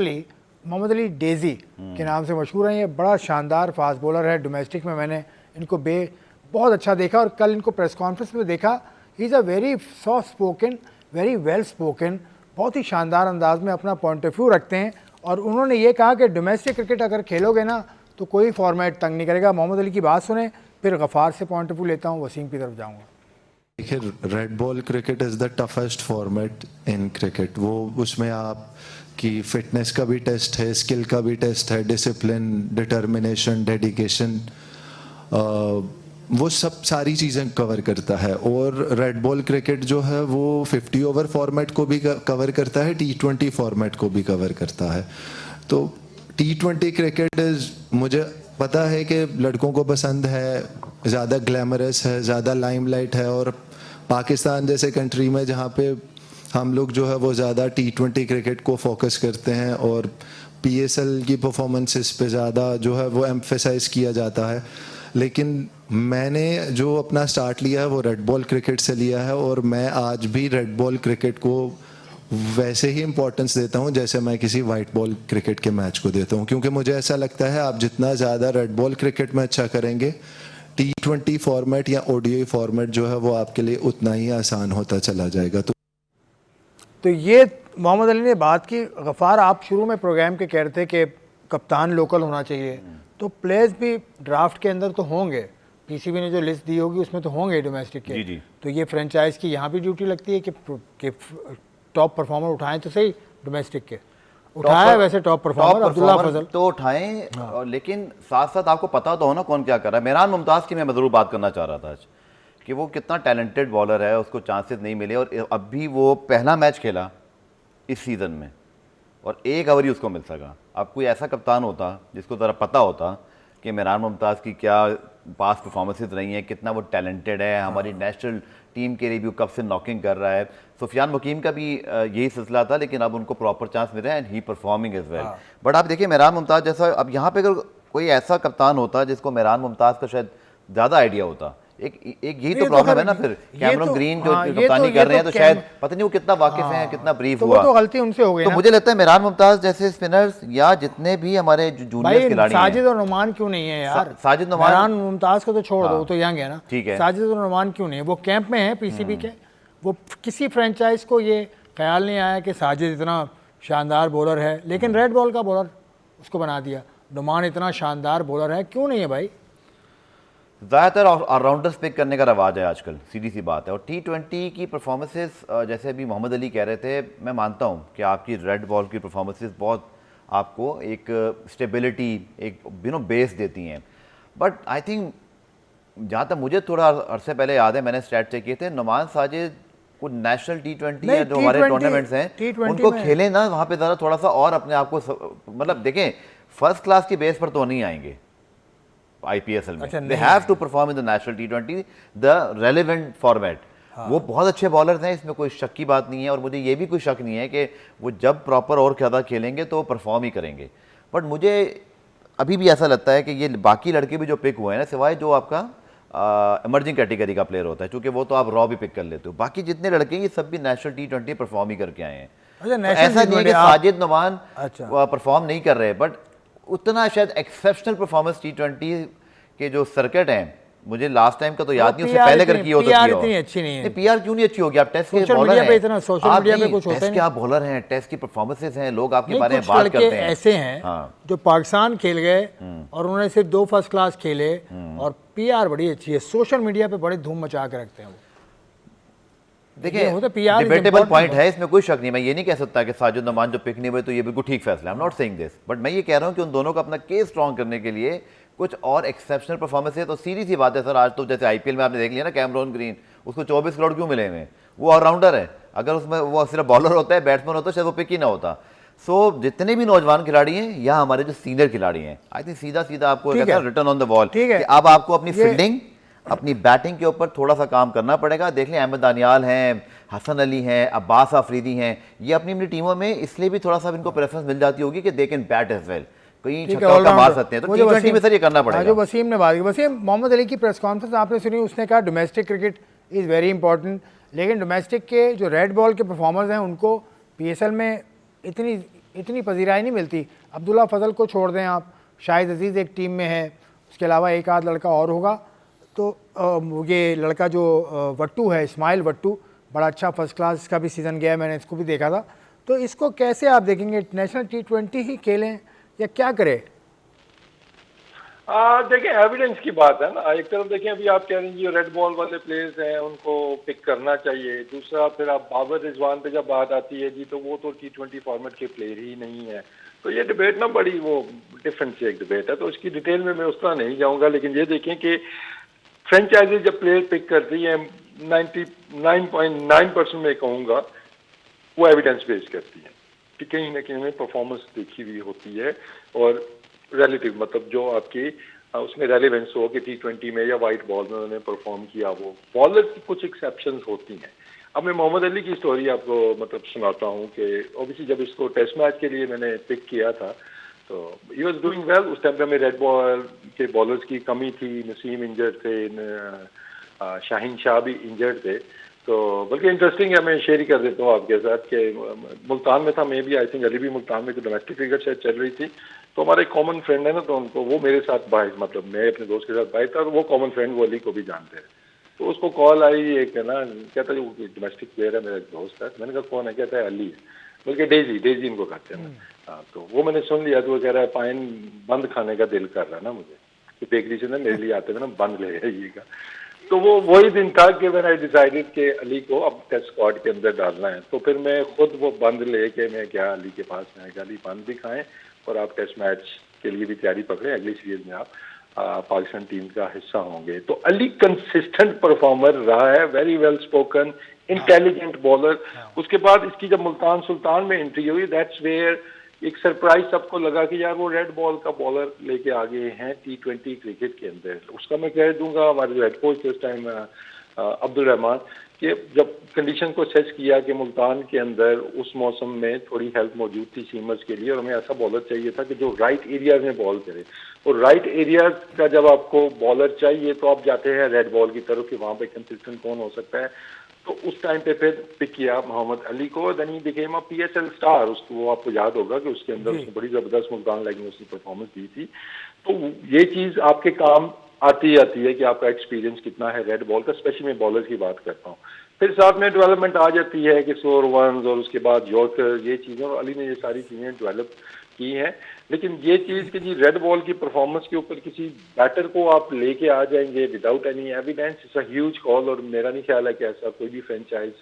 अली डेजी के नाम से मशहूर हैं। ये बड़ा शानदार फास्ट बॉलर है, डोमेस्टिक में मैंने इनको बहुत अच्छा देखा, और कल इनको प्रेस कॉन्फ्रेंस में देखा। He is a very soft spoken, very well spoken, बहुत ही शानदार अंदाज में अपना पॉइंट ऑफ व्यू रखते हैं। और उन्होंने ये कहा कि डोमेस्टिक क्रिकेट अगर खेलोगे ना तो कोई फॉर्मेट तंग नहीं करेगा। मोहम्मद अली की बात सुने, फिर गफ़ार से पॉइंट ऑफ व्यू लेता हूँ, वसीम की तरफ जाऊँगा। देखिए, red ball cricket is the toughest format in cricket. वो उसमें आप की फिटनेस का भी टेस्ट है, स्किल का भी टेस्ट है, डिसिप्लिन, डिटर्मिनेशन, डेडिकेशन, वो सब सारी चीज़ें कवर करता है। और रेड बॉल क्रिकेट जो है वो 50 ओवर फॉर्मेट को भी कवर करता है, T20 फॉर्मेट को भी कवर करता है। तो T20 क्रिकेट मुझे पता है कि लड़कों को पसंद है, ज़्यादा ग्लैमरस है, ज़्यादा लाइमलाइट है, और पाकिस्तान जैसे कंट्री में जहाँ पे हम लोग जो है वो ज़्यादा T20 क्रिकेट को फोकस करते हैं और PSL की परफॉर्मेंसेस पे ज़्यादा जो है वो एम्फेसाइज किया जाता है। लेकिन मैंने जो अपना स्टार्ट लिया है वो रेड बॉल क्रिकेट से लिया है, और मैं आज भी रेड बॉल क्रिकेट को वैसे ही इम्पोर्टेंस देता हूं जैसे मैं किसी वाइट बॉल क्रिकेट के मैच को देता हूं, क्योंकि मुझे ऐसा लगता है आप जितना ज़्यादा रेड बॉल क्रिकेट में अच्छा करेंगे, T20 फॉर्मेट या ODI फॉर्मेट जो है वो आपके लिए उतना ही आसान होता चला जाएगा। तो ये मोहम्मद अली ने बात की। गफ़ार, आप शुरू में प्रोग्राम के कह रहे थे कि कप्तान लोकल होना चाहिए, तो प्लेयर्स भी ड्राफ्ट के अंदर तो होंगे, PCB ने जो लिस्ट दी होगी उसमें तो होंगे डोमेस्टिक के। जी। तो ये फ्रेंचाइज की यहाँ भी ड्यूटी लगती है कि टॉप परफॉर्मर उठाएं तो सही डोमेस्टिक के। उठाया है वैसे टॉप परफॉर्मर अब्दुल्ला फजल तो उठाएं। और लेकिन साथ साथ आपको पता तो हो ना कौन क्या कर रहा है। मेहरान मुमताज़ की मैं ज़रूर बात करना चाह रहा था आज कि वो कितना टैलेंटेड बॉलर है, उसको चांसेस नहीं मिले और अब भी वो पहला मैच खेला इस सीज़न में और 1 ओवर ही उसको मिल सका। अब कोई ऐसा कप्तान होता जिसको ज़रा पता होता कि मेहरान मुमताज़ की क्या पास परफॉर्मेंसेज रही हैं, कितना वो टैलेंटेड है, हमारी नेशनल टीम के लिए भी कब से नॉकिंग कर रहा है। सुफियान मुकीम का भी यही सिलसिला था, लेकिन अब उनको प्रॉपर चांस मिल रहा है and he performing as well. But आप देखिए मेहरान मुमताज़ जैसा, अब यहाँ पे अगर कोई ऐसा कप्तान होता जिसको मेहरान मुमताज़ का शायद ज़्यादा आइडिया होता, एक यही तो प्रॉब्लम है ना। फिर कैमरन ग्रीन जो कप्तानी कर रहे हैं तो शायद पता नहीं वो कितना वाकिफ हैं, कितना ब्रीफ हुआ, तो गलती उनसे हो गई। तो मुझे लगता है मेहरान मुमताज़ जैसे स्पिनर्स या जितने भी हमारे जूनियर खिलाड़ी हैं, साजिद और नुमान क्यों नहीं है यार? साजिद नुमान, मेहरान मुमताज़ को तो छोड़ दो, तो यंग है ना, ठीक है। साजिद और नुमान क्यों नहीं है? वो कैंप में है PCB के। वो किसी फ्रेंचाइज को ये ख्याल नहीं आया कि साजिद इतना शानदार बॉलर है, लेकिन रेड बॉल का बॉलर उसको बना दिया। नुमान इतना शानदार बॉलर है, क्यों नहीं है भाई? ज़्यादातर ऑलराउंडर्स पिक करने का रवाज है आजकल, सीधी सी बात है। और T20 की परफॉर्मेंसेस जैसे अभी मोहम्मद अली कह रहे थे, मैं मानता हूँ कि आपकी रेड बॉल की परफॉर्मेंसेस बहुत आपको एक स्टेबिलिटी, एक बेस देती हैं। बट आई थिंक जहाँ तक मुझे थोड़ा अरसे पहले याद है, मैंने स्टैट चेक किए थे, नुमान साजिद को नेशनल T20 या जो हमारे टूर्नामेंट्स हैं उनको खेले ना, वहाँ पे ज़रा थोड़ा सा और अपने आप को मतलब देखें, फर्स्ट क्लास की बेस पर तो नहीं आएंगे IPSL में। They have to perform in the national T20 the relevant format. वो बहुत अच्छे बॉलर्स हैं, इसमें कोई शक की बात नहीं है, और मुझे ये भी कोई शक नहीं है कि वो जब प्रॉपर और ज़्यादा खेलेंगे तो परफॉर्म ही करेंगे। बट मुझे अभी भी ऐसा लगता है कि ये बाकी लड़के भी जो पिक हुए हैं ना, सिवाय जो आपका इमर्जिंग कैटेगरी का प्लेयर होता है, क्योंकि वो तो आप रॉ भी पिक कर लेते हो, बाकी जितने लड़के ये सब भी नेशनल T20 परफॉर्म ही करके आए हैं। तो ऐसा नहीं है कि साजिद नुमान परफॉर्म नहीं कर रहे, बट उतना शायद एक्सेप्शनल परफॉर्मेंस T20 के जो सर्किट हैं, मुझे लास्ट टाइम का तो याद नहीं, उससे पहले कर की हो तो इतनी अच्छी नहीं है। PR क्यों नहीं अच्छी होगी? आप टेस्ट के बॉलर हैं, सोशल मीडिया पे कुछ होता है, क्या बॉलर हैं, टेस्ट की परफॉर्मेंसेस हैं, लोग आपके बारे में बात करते हैं। ऐसे हैं जो पाकिस्तान खेल गए और उन्होंने सिर्फ 2 फर्स्ट क्लास खेले और PR बड़ी अच्छी है, सोशल मीडिया पे बड़ी धूम मचा के रखते हैं वो। देखिए डिबेटेबल पॉइंट है, इसमें कोई शक नहीं। मैं ये नहीं कह सकता कि साजिद नुमान जो पिक नहीं हुए तो ये बिल्कुल ठीक फैसला है, I am not saying this, but मैं ये कह रहा हूँ कि उन दोनों को अपना केस स्ट्रॉन्ग करने के लिए कुछ और एक्सेप्शनल परफॉर्मेंस है। तो सीधी सी बात है सर, आज तो जैसे IPL में आपने देख लिया ना, कैमरन ग्रीन, उसको 24 करोड़ क्यों मिले हुए? वो ऑलराउंडर है, अगर उसमें वो सिर्फ बॉलर होता है, बैट्समैन होता है, शायद वो पिक ही ना होता। सो जितने भी नौजवान खिलाड़ी हैं या हमारे जो सीनियर खिलाड़ी हैं, आई थिंक सीधा सीधा आपको रिटर्न ऑन द बॉल, अब आपको अपनी फील्डिंग, अपनी बैटिंग के ऊपर थोड़ा सा काम करना पड़ेगा। देख लें अहमद दानियाल हैं, हसन अली हैं, अब्बास आफरीदी हैं, ये अपनी अपनी टीमों में इसलिए भी थोड़ा सा इनको प्रेफरेंस मिल जाती होगी कि they can bat as well, कहीं छक्का मार सकते हैं। तो T20 में सर ये करना पड़ेगा। जो वसीम ने बात की, वसीम मोहम्मद अली की प्रेस कॉन्फ्रेंस आपने सुनी, उसने कहा domestic cricket is very important, लेकिन डोमेस्टिक के जो रेड बॉल के परफॉर्मर्स हैं उनको PSL में इतनी पजीराई नहीं मिलती। अब्दुल्ला फजल को छोड़ दें आप, शाहिद अजीज़ एक टीम में है, उसके अलावा एक आध लड़का और होगा। तो ये लड़का जो वट्टू है, इस्माइल वट्टू, बड़ा अच्छा फर्स्ट क्लास का भी सीज़न गया है, मैंने इसको भी देखा था। तो इसको कैसे आप देखेंगे, नेशनल T20 ही खेलें या क्या करें? देखिए एविडेंस की बात है ना, एक तरफ देखें अभी आप कह रहे हैं जो रेड बॉल वाले प्लेयर्स हैं उनको पिक करना चाहिए, दूसरा फिर आप बाबर रिजवान पे जब बात आती है जी तो वो तो T20 फॉर्मेट के प्लेयर ही नहीं है, तो ये डिबेट ना बड़ी वो डिफरेंट सी एक डिबेट है, तो इसकी डिटेल में मैं उस तरह नहीं जाऊंगा, लेकिन ये देखें कि फ्रेंचाइजी जब प्लेयर पिक करती है 99.9% में कहूँगा वो एविडेंस बेस करती है कि कहीं ना कहीं हमें परफॉर्मेंस देखी हुई होती है और रिलेटिव मतलब जो आपकी उसमें रेलिवेंस हो कि T20 में या वाइट बॉल में उन्होंने परफॉर्म किया, वो बॉलर की कुछ एक्सेप्शंस होती हैं। अब मैं मोहम्मद अली की स्टोरी आपको मतलब सुनाता हूँ कि ऑब्वियसली जब इसको टेस्ट मैच के लिए मैंने पिक किया था तो ही वॉज डूइंग वेल, उस टाइम पे हमें रेड बॉल के बॉलर्स की कमी थी, नसीम इंजर्ड थे, शाहीन शाह भी इंजर्ड थे, तो बल्कि इंटरेस्टिंग है, मैं शेयर ही कर देता हूँ आपके साथ कि मुल्तान में था, मैं भी आई थिंक अली भी मुल्तान में डोमेस्टिक क्रिकेट शायद चल रही थी, तो हमारा एक कॉमन फ्रेंड है ना, तो उनको वो मेरे साथ बाइक मतलब मैं अपने दोस्त के साथ बाइक था, तो वो कॉमन फ्रेंड वो अली को भी जानते हैं, तो उसको कॉल आई एक ना, कहता है वो डोमेस्टिक प्लेयर है, मेरा एक दोस्त है, मैंने कहा कौन है, कहता है अली है, बल्कि डेजी इनको कहते हैं ना, हाँ, तो वो मैंने सुन लिया, तो वो कह रहा है पाइन बंद खाने का दिल कर रहा है ना मुझे, कि बेकरी से ना मेरे लिए आते हुए ना बंद ले आइएगा, तो वो वही दिन था कि मैंने डिसाइडेड कि अली को अब टेस्ट स्क्वाड के अंदर डालना है, तो फिर मैं खुद वो बंद लेके मैं गया अली के पास, मैं अली बंद भी खाएं और आप टेस्ट मैच के लिए भी तैयारी पकड़े, अगली सीरीज में आप पाकिस्तान टीम का हिस्सा होंगे। तो अली कंसिस्टेंट परफॉर्मर रहा है, very well spoken, intelligent bowler. उसके बाद इसकी जब मुल्तान सुल्तान में एंट्री हुई, दैट्स वेयर एक सरप्राइज सबको लगा कि यार वो रेड बॉल का बॉलर लेके आ गए हैं T20 क्रिकेट के अंदर। उसका मैं कह दूंगा हमारे जो हेड कोच उस टाइम अब्दुल रहमान, कि जब कंडीशन को सेट किया कि मुल्तान के अंदर उस मौसम में थोड़ी हेल्प मौजूद थी सीमर्स के लिए और हमें ऐसा बॉलर चाहिए था कि जो राइट एरियाज में बॉल करे, और राइट एरियाज का जब आपको बॉलर चाहिए तो आप जाते हैं रेड बॉल की तरफ कि वहाँ पे कंसिस्टेंट कौन हो सकता है, तो उस टाइम पे फिर पिक किया मोहम्मद अली को, then he became a PSL star. उसको वो आपको याद होगा कि उसके अंदर उसने बड़ी जबरदस्त मुल्तान लेग में उसने परफॉर्मेंस दी थी, तो ये चीज आपके काम आती है कि आपका एक्सपीरियंस कितना है रेड बॉल का, स्पेशली मैं बॉलर की बात करता हूँ। फिर साथ में डेवलपमेंट आ जाती है कि स्लोअर वंस और उसके बाद यॉर्कर, ये चीज़ें, और अली ने ये सारी चीज़ें डेवलप की हैं, लेकिन ये चीज़ कि जी रेड बॉल की परफॉर्मेंस के ऊपर किसी बैटर को आप लेके आ जाएंगे without any evidence, it's a huge call, और मेरा नहीं ख्याल है कि ऐसा कोई भी फ्रेंचाइज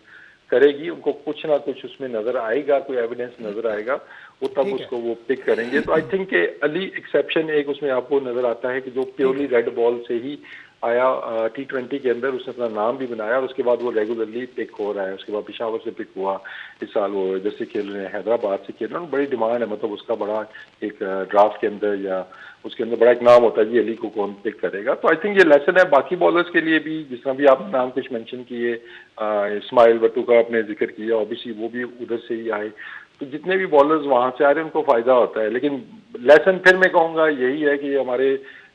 करेगी। उनको कुछ ना कुछ उसमें नजर आएगा, कोई एविडेंस नजर आएगा, वो तब उसको वो पिक करेंगे। तो आई थिंक अली एक्सेप्शन एक उसमें आपको नजर आता है कि जो प्योरली रेड बॉल से ही आया T20 के अंदर, उसने अपना नाम भी बनाया और उसके बाद वो रेगुलरली पिक हो रहा है। उसके बाद पेशावर से पिक हुआ, इस साल वो इधर से खेल रहे हैं, हैदराबाद से खेल रहे हैं, बड़ी डिमांड है, मतलब उसका बड़ा एक ड्राफ्ट के अंदर या उसके अंदर बड़ा एक नाम होता है जी अली को कौन पिक करेगा। तो आई थिंक ये लेसन है बाकी बॉलर्स के लिए भी, जिस तरह भी आपने नाम कुछ मेंशन किए, इस्माइल भट्टू का आपने जिक्र किया, ऑब्वियसली वो भी उधर से ही आए, तो जितने भी बॉलर्स वहां से आ रहे हैं उनको फायदा होता है। लेकिन लेसन फिर मैं कहूँगा यही है कि हमारे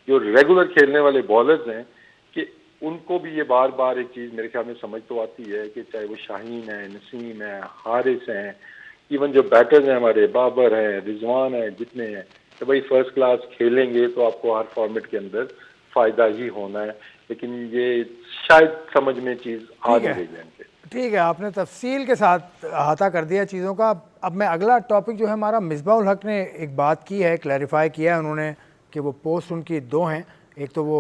जो रेगुलर खेलने वाले बॉलर्स हैं कि उनको भी ये बार बार एक चीज़ मेरे ख्याल में समझ तो आती है कि चाहे वो शाहीन है, नसीम है, हारिस हैं, इवन जो बैटर्स हैं हमारे बाबर हैं, रिजवान हैं, जितने हैं, तो भाई फर्स्ट क्लास खेलेंगे तो आपको हर फॉर्मेट के अंदर फ़ायदा ही होना है। लेकिन ये शायद समझ में चीज़ आ नहीं रही है इनके। ठीक है, आपने तफसील के साथ अहाता कर दिया चीज़ों का। अब मैं अगला टॉपिक जो है हमारा, मिसबाह उल हक ने एक बात की है, क्लैरिफाई किया है उन्होंने कि वो पोस्ट उनकी दो हैं, एक तो वो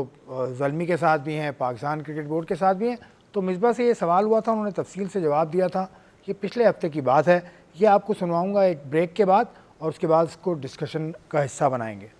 ज़ल्मी के साथ भी हैं, पाकिस्तान क्रिकेट बोर्ड के साथ भी हैं। तो मिसबाह से ये सवाल हुआ था, उन्होंने तफसील से जवाब दिया था, ये पिछले हफ्ते की बात है। ये आपको सुनवाऊँगा एक ब्रेक के बाद, और उसके बाद उसको डिस्कशन का हिस्सा बनाएंगे।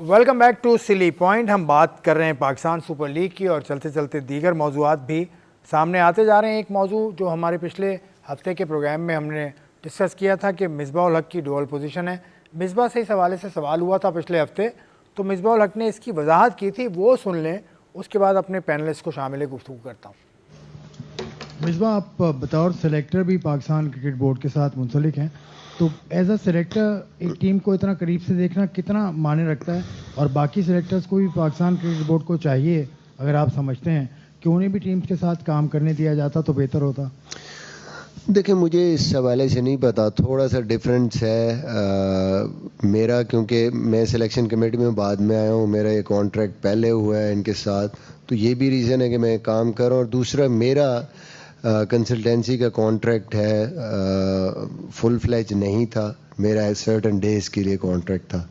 Welcome back to silly point. हम बात कर रहे हैं पाकिस्तान सुपर लीग की, और चलते चलते दीगर मौज़ूआत भी सामने आते जा रहे हैं। एक मौजू जो हमारे पिछले हफ्ते के प्रोग्राम में हमने डिस्कस किया था कि मिसबाह उल हक की डुअल पोजीशन है। मिसबाह से इस हवाले से सवाल हुआ था पिछले हफ्ते, तो मिसबाह उल हक ने इसकी वजाहत की थी, वो सुन लें, उसके बाद अपने पैनलिस्ट को शामिल गुफ्तगू करता हूँ। मिसबाह, आप बतौर सेलेक्टर भी पाकिस्तान क्रिकेट बोर्ड के साथ मुंसलिक हैं, तो एज अ सेलेक्टर एक टीम को इतना करीब से देखना कितना मायने रखता है, और बाकी सेलेक्टर्स को भी पाकिस्तान क्रिकेट बोर्ड को चाहिए, अगर आप समझते हैं कि उन्हें भी टीम्स के साथ काम करने दिया जाता तो बेहतर होता? देखिए, मुझे इस हवाले से नहीं पता, थोड़ा सा डिफरेंस है मेरा, क्योंकि मैं सिलेक्शन कमेटी में बाद में आया हूँ, मेरा ये कॉन्ट्रैक्ट पहले हुआ है इनके साथ, तो ये भी रीज़न है कि मैं काम कर रहा हूँ। और दूसरा, मेरा कंसल्टेंसी का कॉन्ट्रैक्ट है, फुल फ्लैज नहीं था, मेरा सर्टन डेज़ के लिए कॉन्ट्रैक्ट था,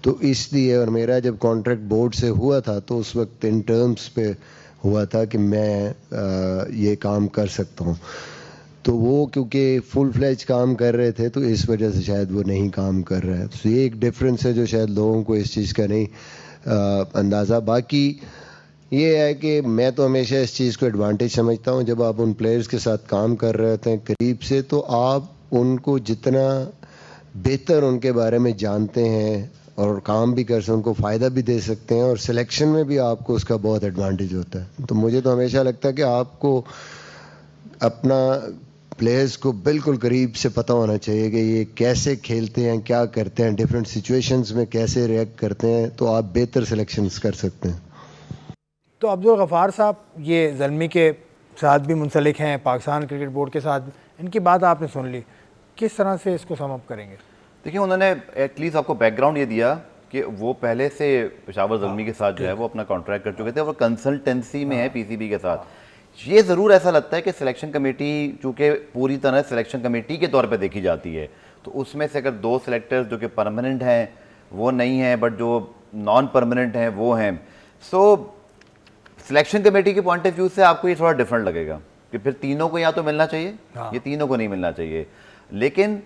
तो इसलिए, और मेरा जब कॉन्ट्रैक्ट बोर्ड से हुआ था तो उस वक्त इन टर्म्स पे हुआ था कि मैं ये काम कर सकता हूँ, तो वो क्योंकि फुल फ्लैज काम कर रहे थे तो इस वजह से शायद वो नहीं काम कर रहे हैं। तो ये एक डिफरेंस है जो शायद लोगों को इस चीज़ का नहीं अंदाज़ा। बाकी ये है कि मैं तो हमेशा इस चीज़ को एडवांटेज समझता हूँ, जब आप उन प्लेयर्स के साथ काम कर रहे होते हैं करीब से, तो आप उनको जितना बेहतर उनके बारे में जानते हैं और काम भी कर सकते, उनको फ़ायदा भी दे सकते हैं, और सिलेक्शन में भी आपको उसका बहुत एडवांटेज होता है। तो मुझे तो हमेशा लगता है कि आपको अपना प्लेयर्स को बिल्कुल करीब से पता होना चाहिए कि ये कैसे खेलते हैं, क्या करते हैं, डिफरेंट सिचुएशंस में कैसे रिएक्ट करते हैं, तो आप बेहतर सिलेक्शंस कर सकते हैं। तो अब्दुल गफ़ार साहब, ये ज़ल्मी के साथ भी मुंसलिक हैं, पाकिस्तान क्रिकेट बोर्ड के साथ, इनकी बात आपने सुन ली, किस तरह से इसको सम अप करेंगे? देखिए, उन्होंने एटलीस्ट आपको बैकग्राउंड ये दिया कि वो पहले से पेशावर ज़ल्मी के साथ जो है वो अपना कॉन्ट्रैक्ट कर चुके थे और कंसल्टेंसी में है पीसीबी के साथ। ये ज़रूर ऐसा लगता है कि सिलेक्शन कमेटी चूँकि पूरी तरह सिलेक्शन कमेटी के तौर पे देखी जाती है, तो उसमें से अगर 2 सिलेक्टर्स जो कि परमानेंट हैं वो नहीं हैं, बट जो नॉन परमानेंट हैं वो हैं, सो सिलेक्शन कमेटी के पॉइंट ऑफ व्यू से आपको ये थोड़ा डिफरेंट लगेगा कि फिर तीनों को या तो मिलना चाहिए, ये तीनों को नहीं मिलना चाहिए। लेकिन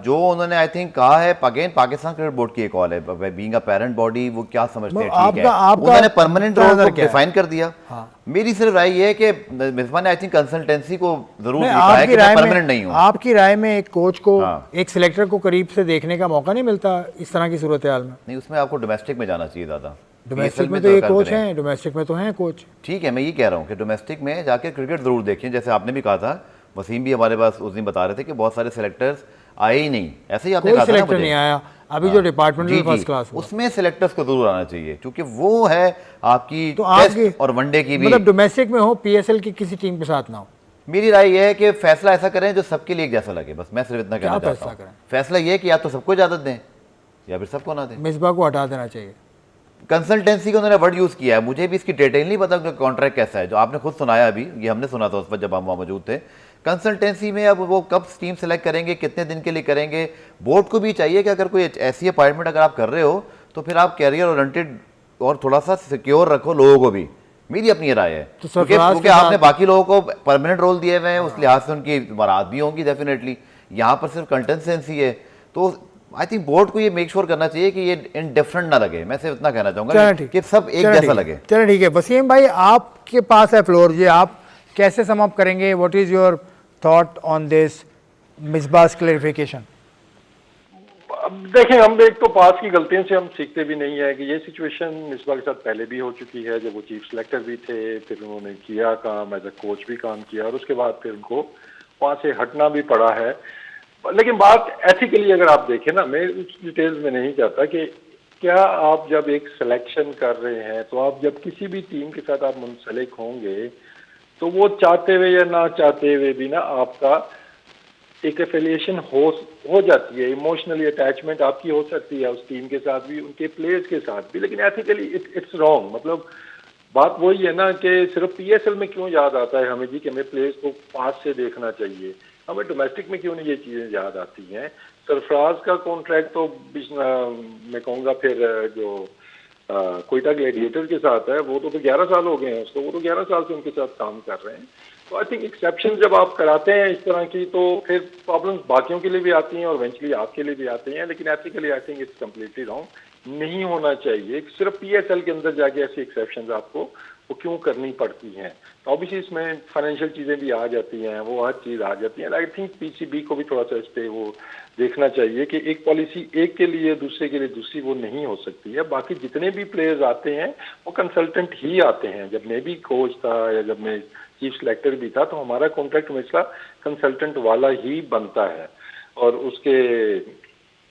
जो उन्होंने आई थिंक कहा है, अगेन पाकिस्तान क्रिकेट बोर्ड की एक कॉल है, बीइंग अ पेरेंट बॉडी, वो क्या समझते हैं, ठीक है, उन्होंने परमानेंट रोल को डिफाइन कर दिया। मेरी सिर्फ राय ये है कि मिसबा ने आई थिंक कंसल्टेंसी को जरूर लिखा है कि मैं परमानेंट नहीं हूं। आपकी राय में एक कोच को, एक सिलेक्टर को करीब से देखने का मौका नहीं मिलता इस तरह की सूरत हाल में? नहीं, उसमें आपको डोमेस्टिक में जाना चाहिए ज़्यादा। डोमेस्टिक में तो ये कोच हैं, डोमेस्टिक में तो हैं कोच। ठीक है, मैं ये कह रहा हूँ कि डोमेस्टिक में जाके क्रिकेट जरूर देखें, जैसे आपने भी कहा था, वसीम भी हमारे पास उस दिन बता रहे थे कि बहुत सारे सिलेक्टर्स आए ही नहीं, ऐसे ही आपने कहा था ना मुझे, नहीं आया अभी जो डिपार्टमेंट में फर्स्ट क्लास हुआ, उसमें सिलेक्टर्स को जरूर आना चाहिए, क्योंकि वो है आपकी तो टेस्ट और वनडे की भी, मतलब डोमेस्टिक में हो, पीएसएल की किसी टीम के साथ ना हो। मेरी राय यह है कि फैसला ऐसा करें जो सबके लिए एक जैसा लगे, बस मैं सिर्फ इतना कहना चाहता हूं। फैसला यह है कि या तो सबको इजाजत दें या फिर सबको ना दें। मिसबा को हटा देना चाहिए। कंसल्टेंसी का उन्होंने वर्ड यूज किया है, मुझे भी इसकी डिटेल नहीं पता कि कॉन्ट्रैक्ट कैसा है, जो आपने खुद सुनाया अभी, ये हमने सुना था उस पर जब हम वहाँ मौजूद थे। कंसल्टेंसी में अब वो कब टीम सेलेक्ट करेंगे, कितने दिन के लिए करेंगे, बोर्ड को भी चाहिए कि अगर कोई ऐसी अपॉइंटमेंट अगर आप कर रहे हो तो फिर आप कैरियर ओरिएंटेड और थोड़ा सा सिक्योर रखो लोगों को भी। मेरी अपनी राय है, क्योंकि आपने बाकी लोगों को परमानेंट रोल दिए हुए हैं, उस लिहाज से उनकी मराद भी होंगी डेफिनेटली। यहाँ पर सिर्फ कंटेंसेंसी है, तो आई थिंक बोर्ड को ये मेक श्योर करना चाहिए कि ये इनडिफरेंट ना लगे। मैं सिर्फ इतना कहना चाहूँगा कि सब एक जैसा लगे। चलो ठीक है, वसीम भाई आपके पास है फ्लोर, ये आप कैसे सम अप करेंगे? What is your thought on this Misbah's clarification? अब देखें, हम एक तो पास की गलतियों से हम सीखते भी नहीं है कि ये सिचुएशन मिसबा के साथ पहले भी हो चुकी है, जब वो चीफ सेलेक्टर भी थे, फिर उन्होंने किया काम, एज अ कोच भी काम किया, और उसके बाद फिर उनको वहाँ से हटना भी पड़ा है। लेकिन बात एथिकली अगर आप देखें ना, मैं उस डिटेल्स में नहीं जाता कि क्या आप जब एक सिलेक्शन कर रहे हैं, तो आप जब किसी भी टीम के साथ आप मुंसलिक होंगे, तो वो चाहते हुए या ना चाहते हुए भी ना आपका एक एफिलिएशन हो जाती है, इमोशनली अटैचमेंट आपकी हो सकती है उस टीम के साथ भी, उनके प्लेयर्स के साथ भी। लेकिन एथिकली इट्स रॉन्ग। मतलब बात वही है ना कि सिर्फ पीएसएल में क्यों याद आता है हमें जी कि हमें प्लेयर्स को पास से देखना चाहिए, हमें डोमेस्टिक में क्यों नहीं ये चीज़ें याद आती हैं? सरफराज का कॉन्ट्रैक्ट तो मैं कहूँगा फिर जो कोयटा ग्लैडिएटर के साथ है, वो तो 11 साल हो गए हैं उसको, वो तो 11 साल से उनके साथ काम कर रहे हैं। तो आई थिंक एक्सेप्शन जब आप कराते हैं इस तरह की, तो फिर प्रॉब्लम्स बाकियों के लिए भी आती हैं और इवेंचुअली आपके लिए भी आती हैं। लेकिन ethically I think it's completely wrong, नहीं होना चाहिए। सिर्फ पीएसएल के अंदर जाके ऐसी एक्सेप्शन आपको वो क्यों करनी पड़ती हैं। तो ऑब्वियसली इसमें फाइनेंशियल चीज़ें भी आ जाती हैं, वो हर चीज़ आ जाती है। आई थिंक पीसीबी को भी थोड़ा सा इस पर वो देखना चाहिए कि एक पॉलिसी एक के लिए दूसरे के लिए दूसरी वो नहीं हो सकती है। बाकी जितने भी प्लेयर्स आते हैं वो कंसल्टेंट ही आते हैं। जब मैं भी कोच था या जब मैं चीफ सिलेक्टर भी था, तो हमारा कॉन्ट्रैक्ट हमेशा कंसल्टेंट वाला ही बनता है। और उसके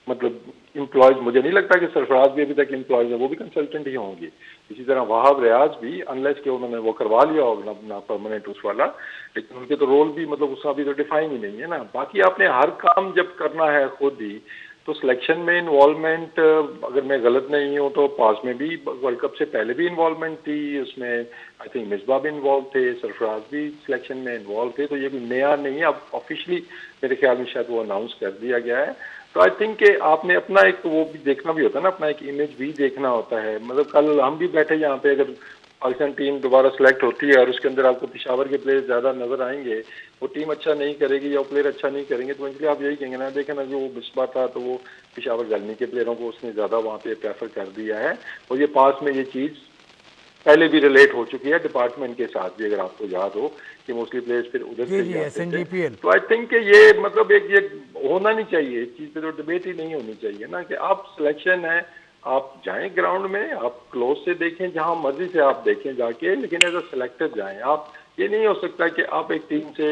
मतलब एम्प्लॉयज, मुझे नहीं लगता कि सरफराज भी अभी तक एम्प्लॉयज है, वो भी कंसल्टेंट ही होंगे। इसी तरह वहाब रियाज भी, अनलेस कि उन्होंने वो करवा लिया होगा ना परमानेंट उस वाला, लेकिन उनके तो रोल भी मतलब उसका अभी तो डिफाइन ही नहीं है ना। बाकी आपने हर काम जब करना है खुद ही, तो सिलेक्शन में इन्वॉल्वमेंट, अगर मैं गलत नहीं हूँ तो पास में भी वर्ल्ड कप से पहले भी इन्वॉल्वमेंट थी उसमें। आई थिंक मिसबा भी इन्वॉल्व थे, सरफराज भी सिलेक्शन में इन्वॉल्व थे। तो ये भी नया नहीं है, अब ऑफिशियली मेरे ख्याल में शायद वो अनाउंस कर दिया गया है। तो आई थिंक कि आपने अपना एक वो भी देखना भी होता है ना, अपना एक इमेज भी देखना होता है। मतलब कल हम भी बैठे यहाँ पे, अगर पाकिस्तान टीम दोबारा सेलेक्ट होती है और उसके अंदर आपको पेशावर के प्लेयर ज़्यादा नजर आएंगे, वो टीम अच्छा नहीं करेगी या प्लेयर अच्छा नहीं करेंगे, तो इसलिए आप यही कहेंगे ना, देखें ना, जो वो मिसबा था तो वो पेशावर जलमी के प्लेयरों को उसने ज़्यादा वहाँ पे प्रेफर कर दिया है। और ये पास में ये चीज़ पहले भी रिलेट हो चुकी है डिपार्टमेंट के साथ भी, अगर आपको याद हो कि मोस्टली प्लेयर्स फिर उधर से ही आते थे। तो आई थिंक ये मतलब एक ये होना नहीं चाहिए, इस चीज़ पे तो डिबेट ही नहीं होनी चाहिए ना, कि आप सिलेक्शन है, आप जाएं ग्राउंड में, आप क्लोज से देखें, जहां मर्जी से आप देखें जाके, लेकिन एज अ सिलेक्टर जाएं आप। ये नहीं हो सकता कि आप एक टीम से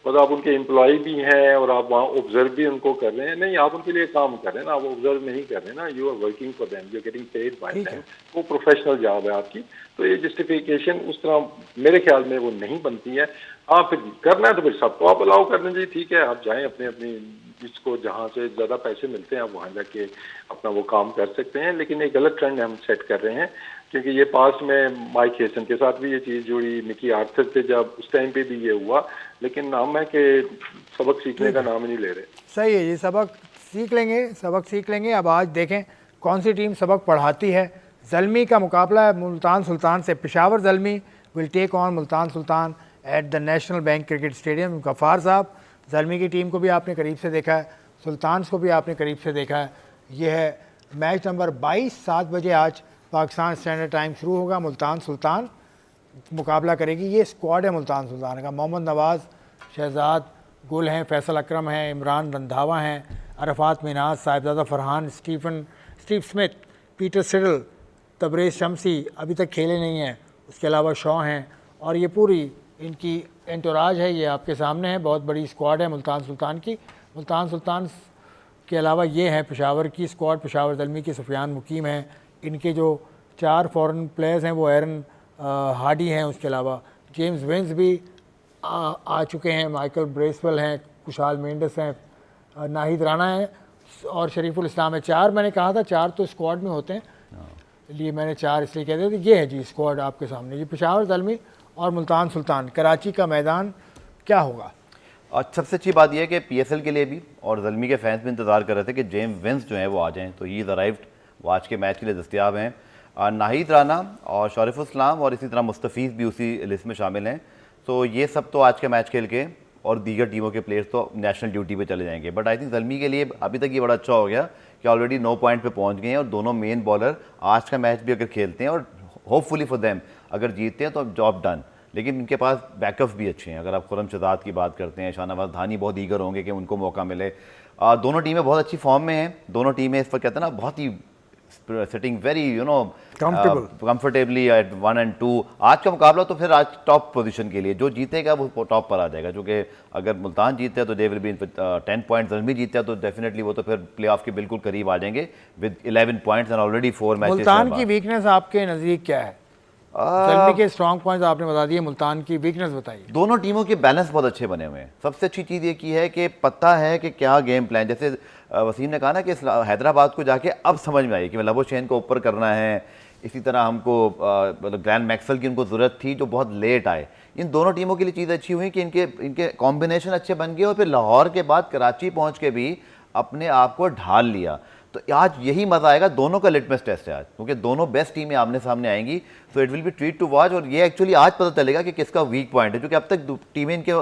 मतलब आप उनके एम्प्लॉय भी हैं और आप वहाँ ऑब्जर्व भी उनको कर रहे हैं। नहीं, आप उनके लिए काम कर रहे हैं ना, आप ऑब्जर्व नहीं कर रहे ना, you are working for them, you are getting paid by them. वो प्रोफेशनल जॉब है आपकी। तो ये जस्टिफिकेशन उस तरह मेरे ख्याल में वो नहीं बनती है। हाँ, फिर करना है तो फिर सबको आप अलाउ कर दीजिए, ठीक है, आप जाएं अपने अपनी जिसको जहाँ से ज़्यादा पैसे मिलते हैं आप वहाँ जाके अपना वो काम कर सकते हैं। लेकिन एक गलत ट्रेंड हम सेट कर रहे हैं, क्योंकि ये पास में माइक हेसन के साथ भी ये चीज़ जुड़ी, निकी आर्थर से जब उस टाइम पे भी ये हुआ, लेकिन नाम है कि सबक सीखने का नाम ही नहीं ले रहे। सही है जी, सबक सीख लेंगे। अब आज देखें कौन सी टीम सबक पढ़ाती है। ज़ल्मी का मुकाबला है मुल्तान सुल्तान से। Peshawar Zalmi will take on Multan Sultan at the national bank cricket stadium. Ghaffar sahab, Zalmi की टीम को भी आपने करीब से देखा है, सुल्तान को भी आपने करीब से देखा है। ये है मैच नंबर 22, 7 बजे आज पाकिस्तान स्टैंडर्ड टाइम शुरू होगा। मुल्तान सुल्तान मुकाबला करेगी। ये स्क्वाड है मुल्तान सुल्तान का। मोहम्मद नवाज़, शहजाद गुल हैं, फैसल अकरम हैं, इमरान रंधावा हैं, Arafat Minhas, Sahibzada Farhan, Steve Smith, Peter Siddle, Tabraiz Shamsi अभी तक खेले नहीं हैं, उसके अलावा शॉ हैं। और ये पूरी इनकी एंटोराज है, ये आपके सामने है। बहुत बड़ी स्क्वाड है मुल्तान सुल्तान की। मुल्तान सुल्तान के अलावा ये है पेशावर की स्क्वाड, पेशावर ज़ल्मी की सुफियान मुकीम हैं। इनके जो 4 फॉरेन प्लेयर्स हैं वो एरन हार्डी हैं, उसके अलावा जेम्स विंस भी आ चुके हैं, माइकल ब्रेसवेल हैं, कुशाल मेंडिस हैं, नाहिद राना है और शरीफुल इस्लाम है। 4 मैंने कहा था, 4 तो स्क्वाड में होते हैं, इसलिए मैंने 4 इसलिए कह दिया। तो ये है जी स्क्वाड आपके सामने, ये पेशावर ज़ल्मी और मुल्तान सुल्तान। कराची का मैदान क्या होगा? और सबसे अच्छी बात यह है कि पीएसएल के लिए भी और ज़ल्मी के फैंस भी इंतज़ार कर रहे थे कि जेम्स विंस जो हैं वो आ जाएं, तो ही इज़ अराइव्ड, वो आज के मैच के लिए दस्तियाब हैं। नाहिद राना और शरीफुल इस्लाम और इसी तरह मुस्तफ़ीज़ भी उसी लिस्ट में शामिल हैं। तो ये सब तो आज के मैच खेल के और दीगर टीमों के प्लेयर्स तो नेशनल ड्यूटी पे चले जाएंगे। बट आई थिंक ज़ल्मी के लिए अभी तक ये बड़ा अच्छा हो गया कि ऑलरेडी 9 पॉइंट पे पहुंच गए हैं और दोनों मेन बॉलर आज का मैच भी अगर खेलते हैं और होपफुली फॉर देम अगर जीतते हैं तो अब जॉब डन। लेकिन इनके पास बैकअप्स भी अच्छे हैं। अगर आप खुरम शहजाद की बात करते हैं, शाहनवाज धानी बहुत ईगर होंगे कि उनको मौका मिले। दोनों टीमें बहुत अच्छी फॉर्म में हैं। दोनों टीमें इस पर कहते हैं ना बहुत ही सिटिंग वेरी कंफर्टेबली एट 1 और 2। आज का मुकाबला तो फिर आज टॉप पोजीशन के लिए जो जीतेगा वो टॉप पर आ जाएगा, क्योंकि अगर मुल्तान जीतते हैं तो they will be 10 point, Zalmi जीतते हैं तो डेफिनेटली वो तो फिर प्लेऑफ के बिल्कुल करीब आ जाएंगे with 11 points and already 4 matches. Multan की वीकनेस आपके नज़दीक क्या है? ज़ल्मी के स्ट्रॉन्ग पॉइंट्स आपने बता दिए, मुल्तान की वीकनेस बताइए। दोनों टीमों के बैलेंस बहुत अच्छे बने हुए हैं। सबसे अच्छी चीज़ ये की है कि पता है कि क्या गेम प्लान, जैसे वसीम ने कहा ना कि हैदराबाद को जाके अब समझ में आई कि लबोशेन को ऊपर करना है। इसी तरह हमको मतलब ग्रैंड मैक्सवेल की उनको ज़रूरत थी जो बहुत लेट आए। इन दोनों टीमों के लिए चीज़ अच्छी हुई कि इनके कॉम्बिनेशन अच्छे बन गए और फिर लाहौर के बाद कराची पहुँच के भी अपने आप को ढाल लिया। तो आज यही मज़ा आएगा, दोनों का लिटमस टेस्ट है आज, क्योंकि दोनों बेस्ट टीमें आमने सामने आएंगी। So it will be treat to watch, और ये एक्चुअली आज पता चलेगा कि किसका वीक पॉइंट है, क्योंकि अब तक टीमें इनके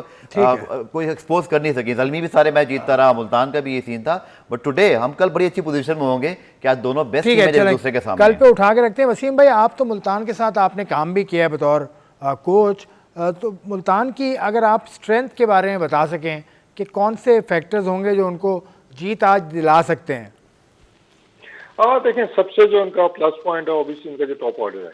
कोई एक्सपोज कर नहीं सकी। ज़ल्मी भी सारे मैच जीतता रहा, मुल्तान का भी ये सीन था, बट टुडे हम कल बड़ी अच्छी पोजीशन में होंगे कि आज दोनों बेस्ट टीमें एक दूसरे के सामने कल पे उठा के रखते हैं। वसीम भाई, आप तो मुल्तान के साथ आपने काम भी किया है बतौर कोच, तो मुल्तान की अगर आप स्ट्रेंथ के बारे में बता सकें कि कौन से फैक्टर्स होंगे जो उनको जीत आज दिला सकते हैं? हाँ देखें, सबसे जो उनका प्लस पॉइंट है ऑब्वियसली उनका जो टॉप ऑर्डर है,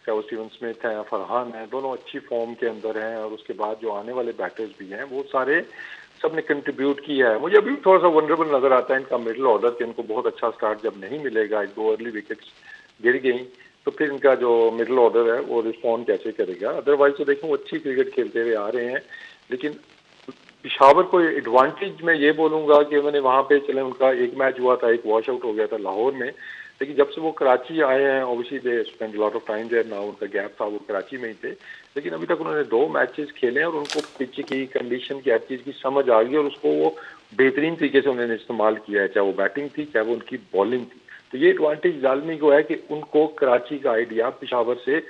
चाहे वो स्टीवन स्मिथ है या फरहान है, दोनों अच्छी फॉर्म के अंदर हैं, और उसके बाद जो आने वाले बैटर्स भी हैं वो सारे सब ने कंट्रीब्यूट किया है। मुझे अभी थोड़ा सा वनरेबल नजर आता है इनका मिडिल ऑर्डर, कि इनको बहुत अच्छा स्टार्ट जब नहीं मिलेगा, एक दो अर्ली विकेट्स गिर गई, तो फिर इनका जो मिडिल ऑर्डर है वो रिस्पॉन्ड कैसे करेगा। अदरवाइज तो देखो वो अच्छी क्रिकेट खेलते हुए आ रहे हैं, लेकिन पिशावर को एडवांटेज मैं ये बोलूंगा कि उन्होंने वहां पे, चले उनका एक मैच हुआ था, एक वॉश आउट हो गया था लाहौर में, लेकिन जब से वो कराची आए हैं obviously they spend lot of time there now, उनका गैप था, वो कराची में ही थे, लेकिन अभी तक उन्होंने 2 मैचेस खेले और उनको पिच की कंडीशन की हर चीज की समझ आ गई, और उसको वो बेहतरीन तरीके से उन्होंने इस्तेमाल किया है, चाहे वो बैटिंग थी चाहे वो उनकी बॉलिंग थी। तो ये एडवांटेज ज़ाल्मी को है कि उनको कराची का आइडिया पिशावर से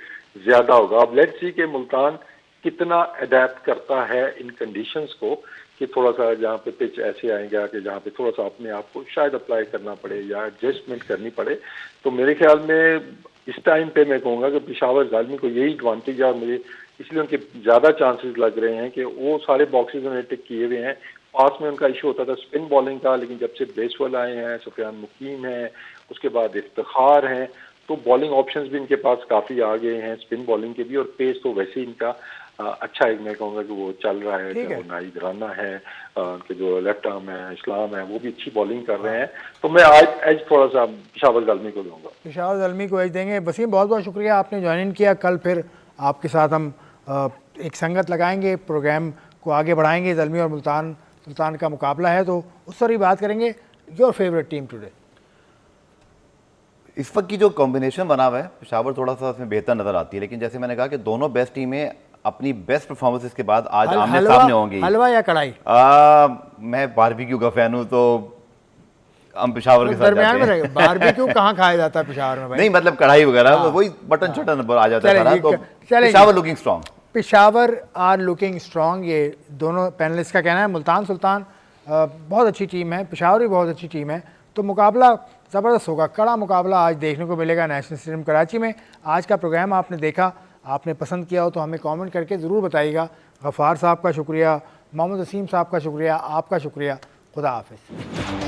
ज्यादा होगा। अब लेट्स सी कि मुल्तान कितना अडेप्ट करता है इन कंडीशंस को, कि थोड़ा सा जहाँ पे पिच ऐसे आएगा कि जहाँ पे थोड़ा सा अपने आप को शायद अप्लाई करना पड़े या एडजस्टमेंट करनी पड़े। तो मेरे ख्याल में इस टाइम पे मैं कहूँगा कि पिशावर ज़ाल्मी को यही एडवांटेज है, और मुझे इसलिए उनके ज़्यादा चांसेस लग रहे हैं कि वो सारे बॉक्सेस उन्होंने टिक किए हुए हैं। पास में उनका इशू होता था स्पिन बॉलिंग का, लेकिन जब से बेसवेल आए हैं, सुफियान मुकीम है, उसके बाद इफ्तिखार हैं, तो बॉलिंग ऑप्शंस भी इनके पास काफ़ी आ गए हैं स्पिन बॉलिंग के भी, और पेस तो वैसे ही इनका अच्छा है, मैं कहूँगा कि वो चल रहा है। वो नाइद राना है, उनके जो लेफ्ट आर्म है इस्लाम है, वो भी अच्छी बॉलिंग कर रहे हैं, तो मैं आज एज थोड़ा सा पिशावर ज़ल्मी को दूंगा। पिशावर ज़ल्मी को एज देंगे। वसीम, बहुत बहुत शुक्रिया, आपने ज्वाइन किया। कल फिर आपके साथ हम एक संगत लगाएंगे, प्रोग्राम को आगे बढ़ाएंगे। ज़ल्मी और मुल्तान का मुकाबला है, तो उस पर ही बात करेंगे। Your favourite team today? इस वक्त की जो कॉम्बिनेशन बना हुआ है, पिशावर थोड़ा सा उसमें बेहतर नजर आती है, लेकिन जैसे मैंने कहा कि दोनों बेस्ट टीमें अपनी बेस्ट परफॉर्मेंसेस के बाद आज आमने सामने होंगी। हलवा या कढ़ाई? मैं बारबेक्यू का फैन हूं, तो हम पिशावर के साथ दरमियान में रहेगा। बारबेक्यू कहाँ खाया जाता है पिशावर में भाई? नहीं, मतलब कढ़ाई वगैरह वही बटन छटन आ जाता है, तो Peshawar looking strong. Peshawar are looking strong, ये दोनों पैनलिस्ट का कहना है। मुल्तान सुल्तान बहुत अच्छी टीम है, पिशावर भी बहुत अच्छी टीम है, तो मुकाबला ज़बरदस्त होगा। कड़ा मुकाबला आज देखने को मिलेगा नेशनल स्टेडियम कराची में। आज का प्रोग्राम आपने देखा, आपने पसंद किया हो तो हमें कमेंट करके ज़रूर बताइएगा। गफ़ार साहब का शुक्रिया, मोहम्मद वसीम साहब का शुक्रिया, आपका शुक्रिया। खुदा हाफिज़।